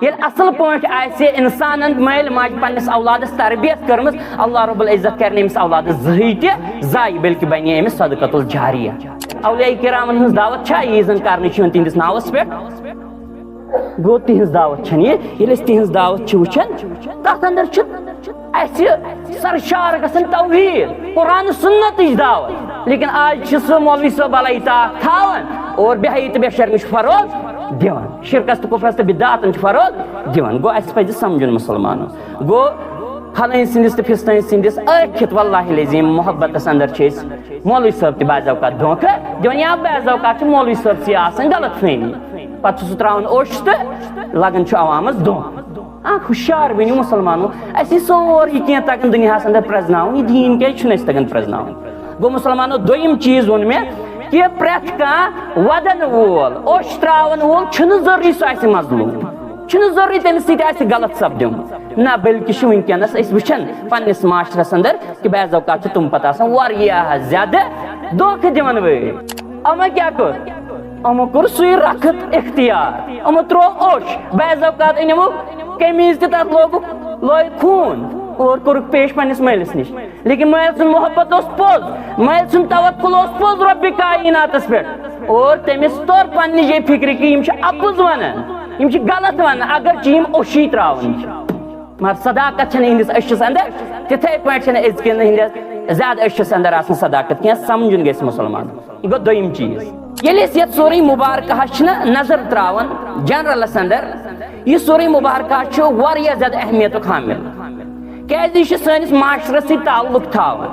یل اصل پٲٹھۍ آسہِ اِنسانن مٲلۍ ماجہِ پننِس اولادس تربیت کٔرمٕژ اللہ رب العزت کرِ أمِس اولادس زٕہٕے تہِ ضایہِ بلکہِ بنہِ أمِس صدقۃ الجاریہ اولیاء کرامن ہٕنٛز دعوت چھا یہِ زن کرنہٕ چھِ یِوان تِہنٛدِس ناوس پٮ۪ٹھ گوٚو تِہنٛز دعوت چھنہٕ یہِ ییٚلہِ أسۍ تِہنٛز دعوت چھِ وٕچھان تتھ انٛدر چھِ اَسہِ سرشار گژھان توحیٖد قرآن سُنتٕچ دعوت لیکن آز چھِ سُہ مولوی صٲب علیہ طاعت تھاوان اور بے حیی تہٕ بے شرمی چھُ فروغ دِوان شرکس تہٕ کُفرس تہٕ بدعاتن چھُ فروغ دِوان گوٚو اَسہِ پزِ سمجھُن مُسلمانو گوٚو پھلٲنۍ سٕنٛدِس تہٕ فِستٲنۍ سٕنٛدِس ٲکھِتھ واللہ العظیٖم محبتس انٛدر چھِ أسۍ مولوی صٲب تہِ بعض اوقات دھوکہٕ دِوان یا بعض اوقات چھُ مولوی صٲب سٕے آسان غلط فہمی پتہٕ چھُ سُہ تراوان اوٚش تہٕ لگان چھُ عوامس دھوکہٕ ہوشیار بنو مسلمانو اسی سورُے کینٛہہ تگان دُنیاہس انٛدر پرٛزناوُن یہِ دیٖن کیازِ چھُنہٕ اَسہِ تگان پرٛزناوُن گوٚو مسلمانو دوٚیِم چیٖز ووٚن مےٚ کہ پرٛٮ۪تھ کانٛہہ ودن وول اوٚش تراون وول چھُنہٕ ضروٗری سُہ آسہِ مظلوٗم چھُنہٕ ضروٗری تٔمِس سۭتۍ آسہِ غلط سپدیومُت نہ بلکہِ چھُ وٕنکیٚنس أسۍ وٕچھان پننِس معاشرس انٛدر کہ بعض اوقات چھِ تِم پتہٕ آسان واریاہ زیادٕ دھوکہٕ دِوان وٲلۍ یِمو کیٛاہ کوٚر یِمو کوٚر سُے رکھت اختیار یِمو تروو اوٚش بعض اوقات أنِمو قمیٖض تہِ تتھ لوگُکھ لٲگۍ خوٗن اور کوٚرُکھ پیش پننِس مٲلِس نِش لیکن مٲلۍ سُنٛد محبت اوس پوٚز مٲلۍ سُنٛد توکُل اوس پوٚز رۄبہِ کایناتس پٮ۪ٹھ اور تٔمِس توٚر پننہِ جایہِ فِکرِ کہ یِم چھِ اپُز ونان یِم چھِ غلط ونان اگرچہِ یِم اوٚشی تراوان چھِ مگر صداقت چھنہٕ یِہنٛدِس أچھِس انٛدر تِتھے پٲٹھۍ چھنہٕ أزکٮ۪ن ہٕنٛدِس زیادٕ أچھِس انٛدر آسان صداقت کینٛہہ سمجھُن گژھِ مُسلمان یہِ گوٚو دوٚیِم چیٖز ییٚلہِ أسۍ یتھ سورُے مُبارکہ چھِنہ نظر تراوان جنرلس انٛدر یہِ سورُے مُبارکہ چھُ واریاہ زیادٕ اہمیتُک حٲمِل کیازِ یہِ چھُ سٲنِس معاشرس سۭتۍ تعلق تھاوان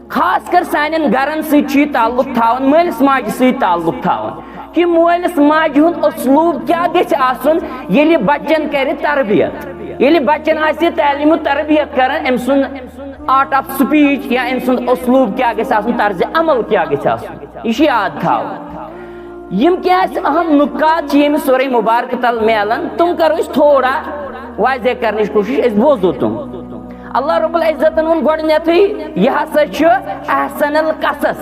خاص کر سانٮ۪ن گرن سۭتۍ چھُ یہِ تعلق تھاوان مٲلِس ماجہِ سۭتۍ تعلق تھاوان کہ مٲلِس ماجہِ ہُنٛد اسلوٗب کیاہ گژھِ آسُن ییٚلہِ بچن کرِ تربیت ییٚلہِ بچن آسہِ تعلیٖم تربیت کران أمۍ سُنٛد آرٹ آف سپیٖچ یا أمۍ سُنٛد اسلوٗب کیاہ گژھِ آسُن طرزِ عمل کیاہ گژھِ آسُن یہِ چھُ یاد تھاوُن یِم کینٛہہ اَسہِ اہم نُکات چھِ ییٚمہِ سورُے مُبارکہٕ تل میلان تِم کرو أسۍ تھوڑا واضح کرنٕچ کوٗشش أسۍ بوزو تِم اللہ رب العزتن ووٚن گۄڈٕنیتھٕے یہِ ہسا چھُ احسن القصص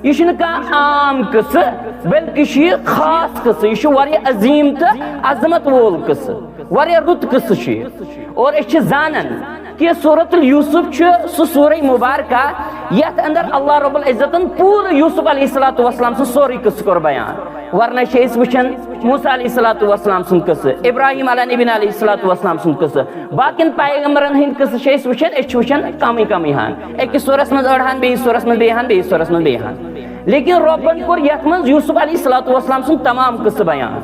یہِ چھُنہٕ کانٛہہ عام قصہٕ بلکہِ چھُ یہِ خاص قصہٕ یہِ چھُ واریاہ عظیٖم تہٕ عظمت وول قصہٕ واریاہ رُت قصہٕ چھُ یہِ اور أسۍ چھِ زانان کہ سورۃ الیوسف چھُ سُہ سورُے مُبارکہ یتھ انٛدر اللہ رب العزتن پوٗرٕ یوسف علیہ الصلوۃ والسلام سُنٛد سورُے قصہٕ کوٚر بیان ورنہ چھِ أسۍ وٕچھان موسیٰ علیہ الصلوۃ والسلام سُنٛد قصہٕ ابراہیم علیٰ نبیٰ علیہ الصلوۃ والسلام سُنٛد قصہٕ باقین پیغمبرن ہٕنٛدۍ قصہٕ چھِ أسۍ وٕچھان کمٕے کمٕے ہن أکِس سورس منٛز أڑ ہن بیٚیِس سورس منٛز بیٚیہِ ہن بیٚیِس سورس منٛز بیٚیہِ ہن لیکن رۄبن کوٚر یتھ منٛز یوسف علیہ الصلوۃ والسلام سُنٛد تمام قصہٕ بیان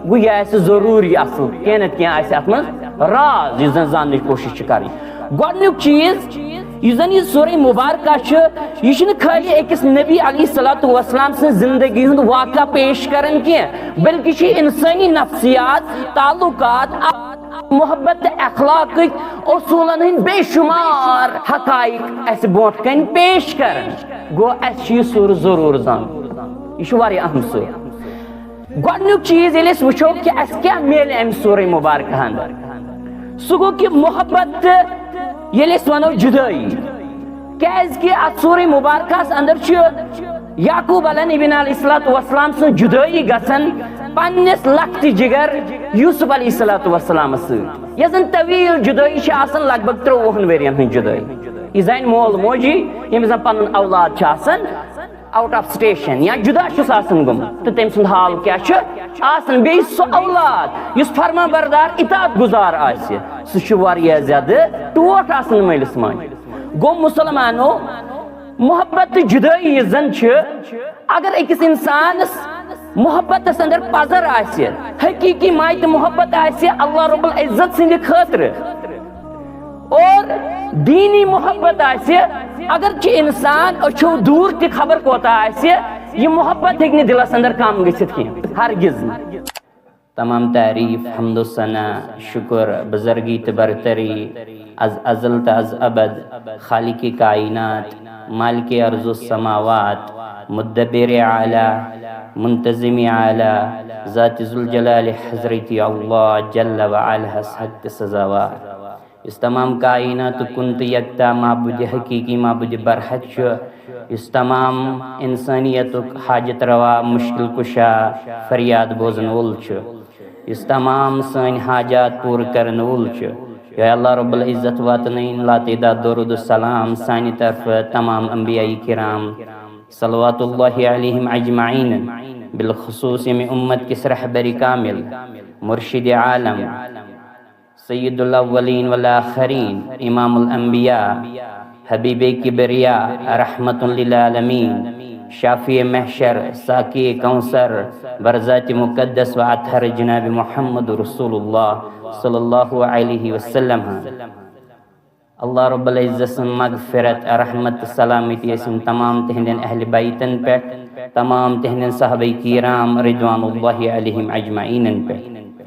گوٚو یہِ آسہِ ضروٗری اصل کینٛہہ نتہٕ کینٛہہ آسہِ اتھ منٛز راز یُس زن زاننٕچ کوٗشش چھِ کرٕنۍ گۄڈنیُک چیٖز یُس زن یہِ سورُے مُبارکہ چھُ یہِ چھُنہٕ خٲلی أکِس نبی علیہ الصلوۃ والسلام سٕنٛز زندگی ہُنٛد واقعہ پیش کران کینٛہہ بلکہِ چھِ انسٲنی نفسیات تعلقات محبت تہٕ اخلاقٕکۍ اصوٗلن ہٕنٛدۍ بے شُمار حقایق اسہِ برونٛٹھ کنہِ پیش کران گوٚو اسہِ چھُ یہِ سورُے ضروٗر زانُن یہِ چھُ واریاہ اہم سُر گۄڈنیُک چیٖز ییٚلہِ أسۍ وٕچھو کہِ اسہِ کیاہ میلہِ امہِ سورُے مُبارکہ انٛدر سُہ گوٚو کہِ محبت تہٕ ییٚلہِ أسۍ ونو جُدٲیی کیازِ کہِ اتھ سورُے مُبارکہس انٛدر چھُ یعقوٗب علیٰ نبیٰ علیہ الصلوۃ والسلام سٕنٛز جُدٲیی گژھان پننِس لۄکٹہِ جگر یوسف علیہ الصلوۃ والسلامس سۭتۍ یۄس زن طویٖل جُدٲیی چھِ آسان لگ بگ 30 ؤرین ہٕنٛز جُدٲیی یہِ زانہِ مول موجی ییٚمِس زن پنُن اولاد چھُ آسان آوُٹ آف سٹیشن یا جُدا چھُس آسان گوٚمُت تہٕ تٔمۍ سُنٛد حال کیاہ چھُ آسان بیٚیہِ سُہ اولاد یُس فرما بردار اطاعت گُزار آسہِ سُہ چھُ واریاہ زیادٕ ٹوٹھ آسان مٲلِس ماجہِ گوٚو مُسلمانو محبت تہٕ جُدٲیی یُس زن چھِ اگر أکِس انسانس محبتس انٛدر پزر آسہِ حقیٖقی ماے تہٕ محبت آسہِ اللہ رب العزت سٕنٛدِ خٲطرٕ اور دیٖنی محبت آسہِ اگرچہِ انسان أچھو دوٗر تہِ خبر کوتاہ آسہِ یہِ محبت ہیٚکہِ نہٕ دِلس انٛدر کم گٔژھِتھ کینٛہہ ہرگز نہٕ تمام تعریف حمد و ثنا شکر بزرگی تہٕ برتری از ازل تہٕ از ابد خالق کائنات مالک ارض السماوات مدبر اعلی منتظم اعلی ذات ذوالجلال حضرت اللہ جل وعلا حق سزاوار اس تمام کائنات کن تہٕ یکتا معبود حقیقی معبود برحق چھُ اس تمام انسانیتُک حاجت روا مشکل کشا فریاد بوزن وول چھُ اس تمام سن حاجات پور کرن وول چھ یا اللہ رب العزت واتنین لاتعداد درود السلام سانی طرف تمام انبیاء کرام صلوات اللہ علیہم اجمعین بالخصوص میں امت کس رہبری کامل مرشد عالم سید الاولین والآخرین امام الانبیاء حبیب کبریاء رحمت للعالمین شافی محشر ساکی کوثر برزات مقدس و اطہر جناب محمد رسول اللہ صلی اللہ علیہ وسلم اللہ رب العزت مغفرت رحمت سلامتی اسم تمام تہندین اہل بیتن پہ تمام تہندین صحابہ کرام رضوان اللہ علیہم اجمعین پہ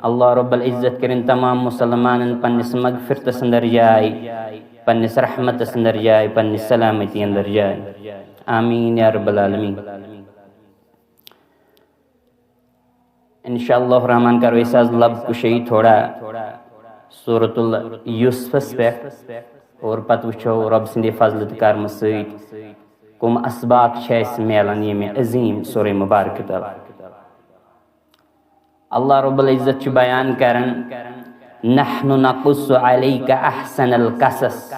اللہ رب العزت کرن تمام مسلمان پنس مغفرت اندر جائے پنس رحمت اندر جائے پنس سلامتی اندر جائے آمین یا رب العالمین انشاءاللہ الرحمن کا رویساز لب کشی تھوڑا سورة یوسف پہ اور پتہ وچھو رب سندی فضلت کرم سید کم اسباق چھیس میلن یہ میں عظیم سورہ مبارک تل اللہ رب العزت چھ بیان کرن نحن نقص علیک احسن القصص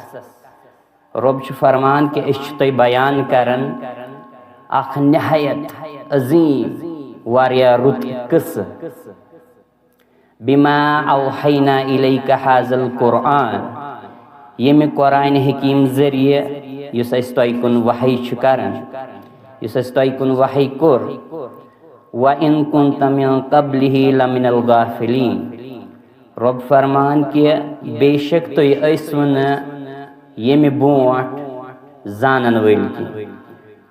رب چھ فرمان کہ اس تی بیان کرن اخ نہایت عظیم واریا رت قص بما اوحینا الیک ھذا القرآن یہ میں قرآن حکیم ذریعہ یس اس تۄہہِ کُن وحی چھ کرن یس اس تۄہہِ کُن وحی کوٚر وَإِن كُنتَ مِن قَبْلِهِ لَمِنَ الْغَافِلِينَ رب فرمان کہ بے شک تُہۍ ٲسوٕ نہٕ ییٚمہِ برونٛٹھ زانن وٲلۍ کینٛہہ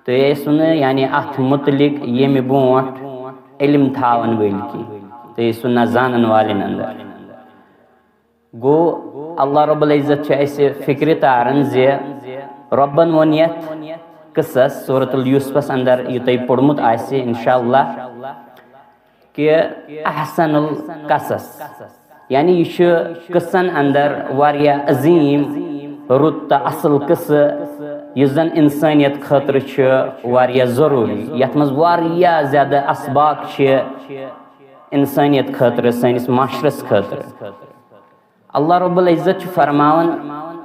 تُہۍ ٲسوٕ نہٕ یعنی اتھ متعلق ییٚمہِ برونٛٹھ علم تھاون وٲلۍ کینٛہہ تُہۍ ٲسوٕ نہ زانن والٮ۪ن اندر گوٚو اللہ رب العزت چھُ اسہِ فکرِ تارن زِ ربن ووٚن یتھ قصص سورة اليوسفس اندر یہ تۄہہِ پوٚرمُت آسہِ انشاءاللہ کہ احسن القصص یعنی یہ چھُ قصن اندر واریاہ عظیم رُت تہٕ اصل قصہٕ یُس زن انسانیت خٲطرٕ چھُ واریاہ ضروٗری یتھ منٛز واریاہ زیادٕ اسباق چھِ انسانیت خٲطرٕ سٲنِس معاشرس خٲطرٕ اللہ رب العزت چھُ فرماوان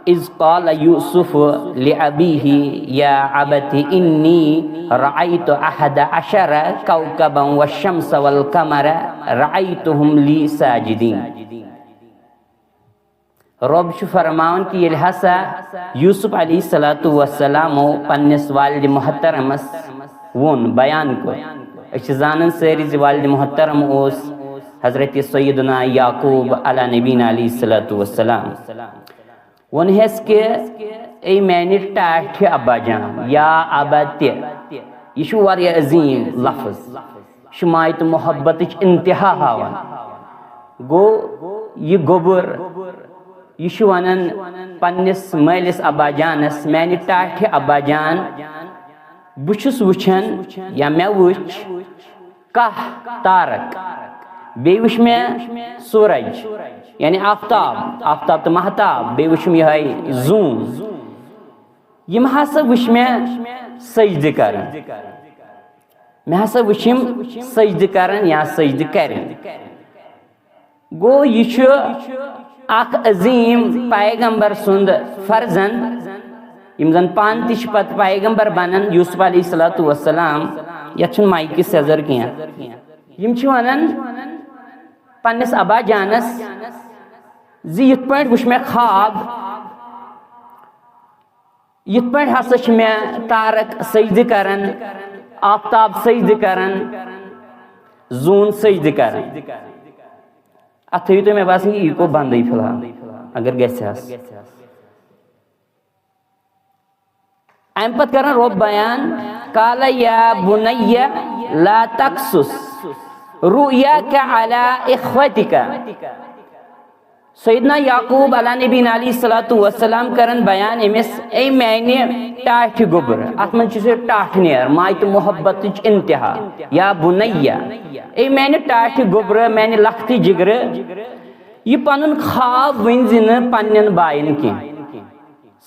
اذ قال یوسف لأبیہ یا ابت انی رأیت احد عشر کوكبا والشمس والقمر رأیتهم لی ساجدین رب چھُ فرماوان کہ ییٚلہِ ہسا یوسف علیہ السلام پننس والد محترمس وون بیان کوٚر أسۍ چھِ زانان سٲری زِ والد محترم اوس حضرت سیدنا یعقوب علی نبینا علیہ السلام ونہس کہ اے میانہِ ٹاٹھہِ ابا جان یا ابا تہِ یہ چھُ واریاہ عظیم لفظ یہ چھُ ماے تہٕ محبتٕچ انتہا ہاوان گوٚو یہ گوٚبُر یہ چھُ ونان پننس مٲلِس ابا جانس میانہِ ٹاٹھہِ ابا جان بہٕ چھُس وٕچھان یا مےٚ وٕچھ کاہ تارک بیٚیہِ وٕچھ مےٚ سورج یعنی آفتاب تہٕ مہتاب بیٚیہِ وٕچھُم یِہوٚے زوٗن یِم ہسا وٕچھ مےٚ سجدٕ کران مےٚ ہسا وٕچھ یِم سجدٕ کران یا سجدٕ کرن گوٚو یہِ چھُ اکھ عظیم پیغمبر سُنٛد فرزند یِم زن پانہٕ تہِ چھِ پتہٕ پیغمبر بنان یوسف علیہ السلام یتھ چھُنہٕ مایکہِ سیزر کینٛہہ یِم چھِ ونان پننس ابا جانس زِ یِتھ پٲٹھۍ وٕچھ مےٚ خواب یِتھ پٲٹھۍ ہسا چھِ مےٚ تارک سجدٕ کران آفتاب سجدٕ کران زوٗن سجدٕ کران اتھ تھٲیِو تُہۍ مےٚ باسان یہِ گوٚو بنٛدٕے فِلحال اگر گژھٮ۪س امہِ پتہٕ کران رۄب بیان قال یا بُنَیَّ لا تقصص رؤیاک علی اخوتک سیدنا یعقوب علی نبینا علیہ السلام کرن بیان أمس اے میانہِ ٹاٹھہِ گوٚبُر اتھ منٛز چھُ سُہ ٹاٹھ نیر ماے تہٕ محبتٕچ انتہا یا بُنَیَّ اے میانہِ ٹاٹھہِ گوٚبرٕ میانہِ لۄکٹہِ جگرٕ یہِ پنُن خواب ؤنزِ نہٕ پننٮ۪ن باین کینٛہہ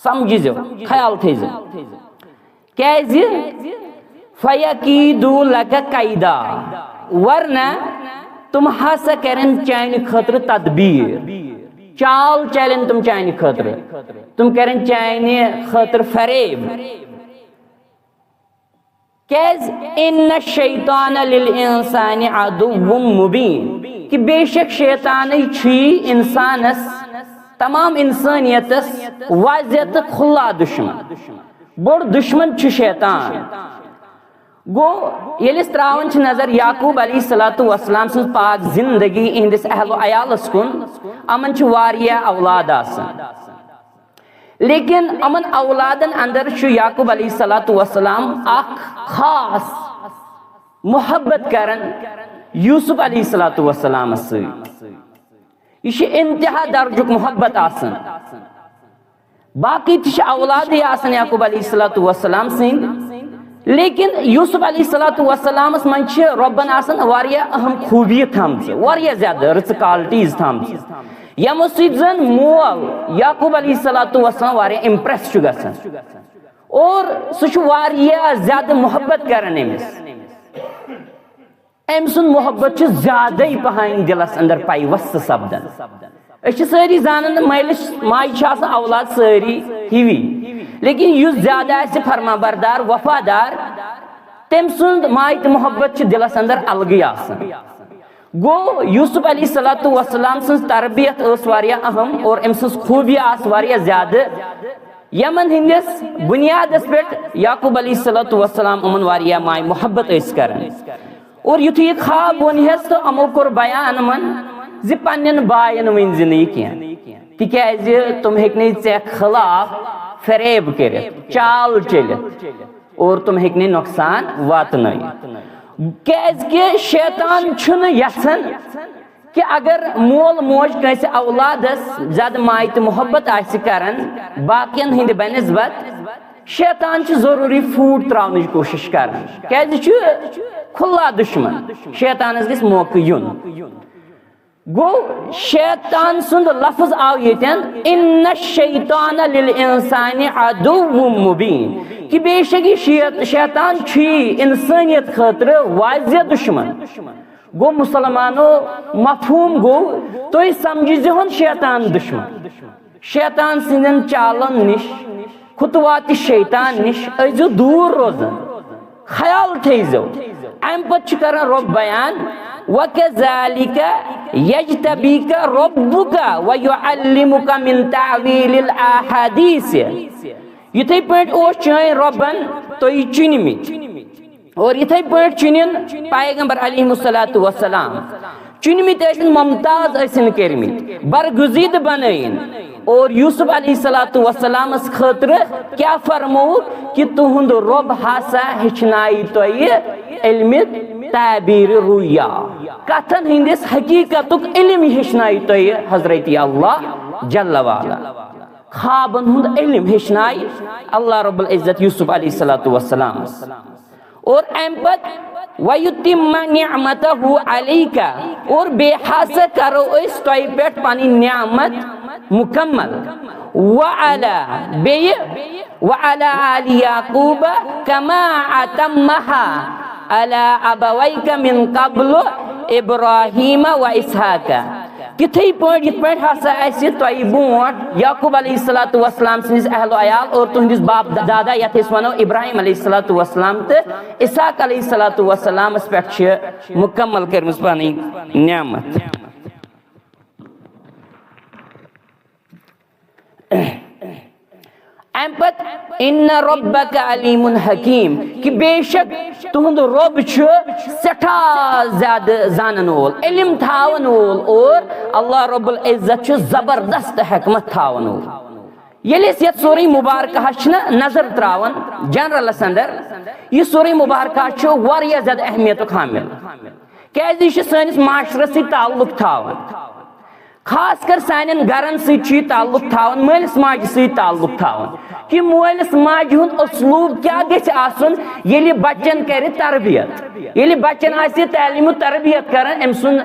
سمجھزیو خیال تھٲیزیو کیازِ فیکیدو لک کیدا ورنہ تم ہسا کرن چانہ خطر تدبیر چال چلن تم چانہ خطر تم کرن چانہ خطر فریب کیز ان الشیطان للانسان عدو مبین کہ بے شک شیطان چھی انسانس تمام انسانیتس واضح تو کھلا دشمن بڑ دشمن چھ شیطان گو یلس تراون چھ نظر یعقوب علیہ السلام سن پاک زندگی اہندس اہل و عیالس کن امن چھ واریہ اولاد آسان لیکن امن اولادن اندر چھ یعقوب علیہ السلام اخ خاص محبت کرن یوسف علیہ السلام سی یہ انتہا درجک محبت آسان باقی تش اولاد آسان یعقوب علیہ السلام سند لیکن یوسف علیہ السلام من ربن آسان واریہ اہم خوبی تھامت واریہ زیادہ رچ کالٹیز تھامت یمو سۭتۍ زن مول یعقوب علیہ السلام واریہ امپریس چھ گژھان اور سہ واریہ زیادہ محبت کران امس ام سن محبت چھ زیادہ پہن دلس اندر پیوست سپدان اس ساری زانن مالس ماج اولاد ساری ہیوی لیکن یس زیادہ فرما بردار وفادار تم سند ماج محبت چھ دلس اندر الگی آسان گو یوسف علیہ السلام سن تربیت اس واریہ اہم اور ام سن خوبی آس واریہ زیادہ یمن ہندس بنیادس پہ یعقوب علیہ السلام امن واریہ ماج محبت اس کرن اور یتھے یہ خواب ونہس تو امو کور بیان من زی پنن باین ون زندگی کی تکیاز تم ہیکنے ژے خلاف فریب کرت چال چلت اور تم ہیکنے نقصان واتنائت کیاز کہ شیطان چھن یژھان کہ اگر مول موج کنس اولادس زیادہ مایت محبت آسی کرن باقین ہند بنسبت شیطان چھ ضروری فوٹ تراونچ کوشش کرن کیاز چھ کھلا دشمن شیطانس گژھِ موقع یون گو شیطان سند لفظ آو یتن ان الشیطان للانسان عدو مبین کہ بے شک شیطان چھی انسانیت خاطر واضح دشمن گو مسلمانو مفہوم گو تو سمجھی زہن شیطان دشمن شیطان سندن چالن نش خطوات شیطان نش ایزو دور روزن خیال تھیزو ام پت کرن رب بیان وَكَذَلِكَ يَجْتَبِيكَ رَبُّكَ وَيُعَلِّمُكَ مِن تَعْوِيلِ الْأَحَادِيثِ یتھے پٲٹھۍ اوس چٲنۍ رۄبن تُہۍ چُنمٕتۍ اور یتھے پٲٹھۍ چُنن پیغمبر علیہ الصلوۃ والسلام چُنمٕتۍ ٲسِن ممتاز ٲسِن کٔرمٕتۍ برگزیدٕ بنٲیِن اور یوسف علیہ السلام خاطر کیا فرمو کہ تہند رب ہسا ہچنائی تہ علم تعبیر رویا کتن ہندس حقیقت علم ہچنائی تہ حضرت اللہ جل وعلا خوابن ہند علم ہچنائی اللہ رب العزت یوسف علیہ السلام اور ام پت وَيُتِمَّ نِعْمَتَهُ عَلَيْكَ اور بے حاصل کرو اس توئی پیٹ پانی نعمت مکمل وعلى آل يعقوب كما أتمها على أبويك من قبل إبراهيم وإسحاق کتھے پٲٹھۍ یِتھ پٲٹھۍ ہسا اسہِ تۄہہِ برونٛٹھ یعقوب علیہ السلام سٕنٛدِس اہل و عیال اور تُہنٛدِس باپ دادا یتھ أسۍ ونو ابراہیم علیہ السلام تہٕ اسحاق علیہ السلامس پٮ۪ٹھ چھِ مکمل کٔرمٕژ پنٕنۍ نعمت ام پت ان ربک علیم حکیم کہ بے شک تہند رب سٹھا زیادہ زانن وول علم تھاون وول اور اللہ رب العزت زبردست حکمت تھاون وول یل یت سورہ مبارکہ نظر تراون جنرلس اندر یہ سورہ مبارکہ واریاہ زیادہ اہمیت حامل کیاز یہ سانس معاشرس ست تعلق تھاون خاص کر سانن گرن سی تعلق تھاون مالس ماجہ سی تعلق تھاون کہ مالس ماجہ ہند اسلوب کیا گژھِ آسن ییٚلہِ بچن کرِ تربیت ییٚلہِ بچن آسہِ تعلیم و تربیت کران ام سن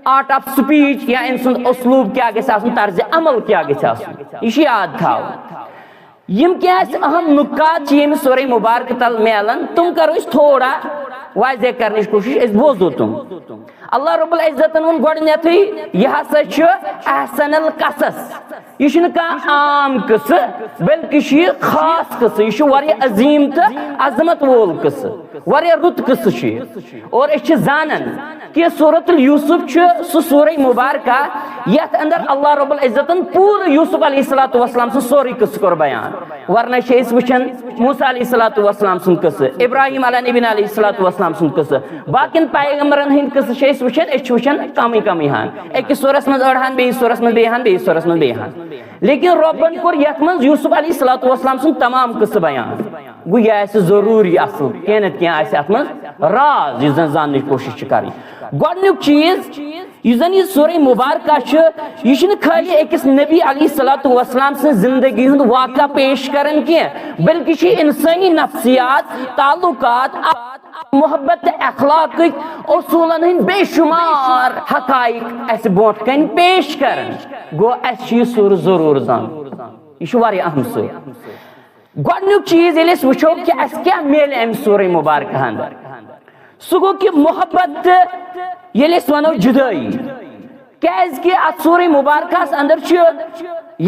آرٹ آف سپیچ یا ام سن اسلوب کیا گژھِ آسن طرز عمل کیا گژھِ آسن یہ یاد تھاون یم کیا اہم نکات یم سورہ مبارک تل میلن تم کرو اس تھوڑا واضح کرنے کی کوشش اس بوزو تم اللہ رب العزت ون گۄڈنیتھٕے یہ ہسا چھُ احسن القصص یہ چھُنہٕ کانٛہہ عام قصہٕ بلکہ یہ خاص قصہٕ یہ چھُ واریاہ عظیٖم تہٕ عظمت وول قصہٕ واریاہ رُت قصہٕ چھُ یہِ اور أسۍ چھِ زانان کہ سورۃ الیوسف چھُ سُہ سورہ مبارکہ یتھ اندر اللہ رب العزتن پوٗرٕ یوسف علیہ الصلوۃ والسلام سُنٛد سورُے قصہٕ کوٚر بیان ورنہ چھِ أسۍ وٕچھان موسیٰ علیہ الصلوۃ والسلام سُنٛد قصہٕ ابراہیم علیہ نبی علیہ الصلوۃ والسلام سُنٛد قصہٕ باقین پیغمبرن ہٕنٛدۍ قصہٕ چھِ أسۍ وٕچھان أسۍ چھِ وٕچھان کمی ہن أکِس سورس منٛز أڑ ہن بیٚیِس سورس منٛز بیٚیہِ ہن بیٚیِس سورس منٛز بیٚیہِ ہن لیکن رۄبن کوٚر یتھ منٛز یوسف علیہ الصلوۃ والسلام سُنٛد تمام قصہٕ بیان گوٚو یہِ آسہِ ضروٗری اصل کینٛہہ نتہٕ کینٛہہ آسہِ اتھ منٛز راز یُس زن زاننٕچ کوٗشش چھِ کرٕنۍ گۄڈنیُک چیٖز یُس زن یہِ سورہ مبارکہ چھُ یہِ چھُنہٕ خٲلی أکِس نبی علیہ الصلوۃ والسلام سٕنٛز زندگی ہُنٛد واقعہ پیش کران کینٛہہ بلکہ چھِ انسٲنی نفسیات تعلقات محبت تہٕ اخلاقٕکۍ اصوٗلن ہٕنٛدۍ بے شُمار حقائق اسہِ برونٛٹھ کَنہِ پیش کران گوٚو اسہِ چھُ یہِ سورٕ ضروٗر زانُن یہِ چھُ واریاہ اہم سورٕ گۄڈنیُک چیٖز ییٚلہِ أسۍ وٕچھو کہِ اسہِ کیٛاہ میلہِ امہِ سورہ مبارکہ اندر سُہ گوٚو کہِ محبت تہٕ ییٚلہِ أسۍ ونو جُدٲیی کیازِ کہ اتھ سورہ مبارکہس اندر چھُ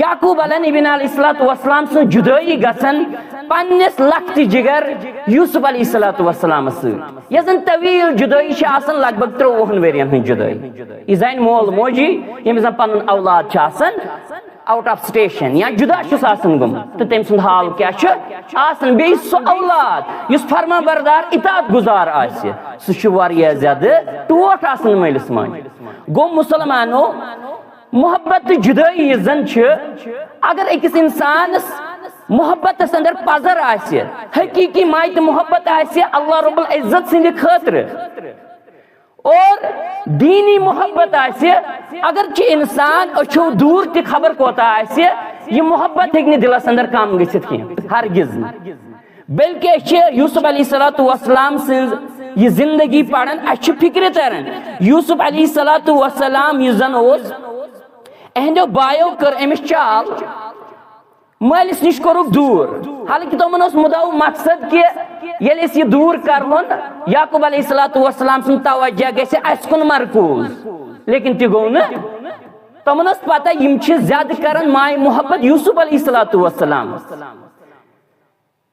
یعقوب علیہ نبی علیہ الصلوۃ والسلام سٕنٛز جُدٲیی گژھان پننس لۄکٹہِ جگر یوسف علیہ الصلوۃ والسلام سۭتۍ یۄس زن طویل جُدٲیی چھِ آسان لگ بگ 53 ؤرین ہٕنٛز جُدٲیی یہِ زانہِ مول موجی ییٚمِس زن پنُن اولاد چھُ آسان آؤٹ آف سٹیشن یا جدا چھُس آسان گوٚمُت تہٕ تٔمۍ سُنٛد حال کیاہ چھُ آسان بیٚیہِ سُہ اولاد یُس فرما بردار اطاعت گزار آسہِ سُہ چھُ واریاہ زیادٕ ٹوٹھ آسان مٲلِس ماجہِ گوٚو مُسلمانو محبت تہٕ جُدٲیی یُس زن چھِ اگر أکِس انسانس محبتس اندر پزر آسہِ حقیقی ماے تہٕ محبت آسہِ اللہ رب العزت سٕنٛدِ خٲطرٕ اور دینی محبت آسہِ اگرچہ انسان أچھو دوٗر تہِ خبر کوتاہ آسہِ یہِ محبت ہیٚکہِ نہٕ دلس اندر کم گٔژھِتھ کینٛہہ ہرگز نہٕ بلکہ أسۍ چھِ یوسف علیہ الصلوۃ والسلام سٕنٛز یہِ زندگی پران اسہِ چھِ فکرِ تران یوسف علیہ الصلوۃ والسلام یُس زن اوس اہنٛدیو بایو کٔر أمِس چال مٲلِس نِش کوٚرُکھ دوٗر حالانکہ تِمن اوس مُدعا مقصد کہ ییٚلہِ أسۍ یہِ دوٗر کرہون یعقوب علیہ الصلوۃ والسلام سُنٛد توجہ گژھِ اسہِ کُن مرکوٗز لیکن تہِ گوٚو نہٕ تِمن ٲس پتہ یِم چھِ زیادٕ کران ماے محبت یوسف علیہ الصلوۃ والسلام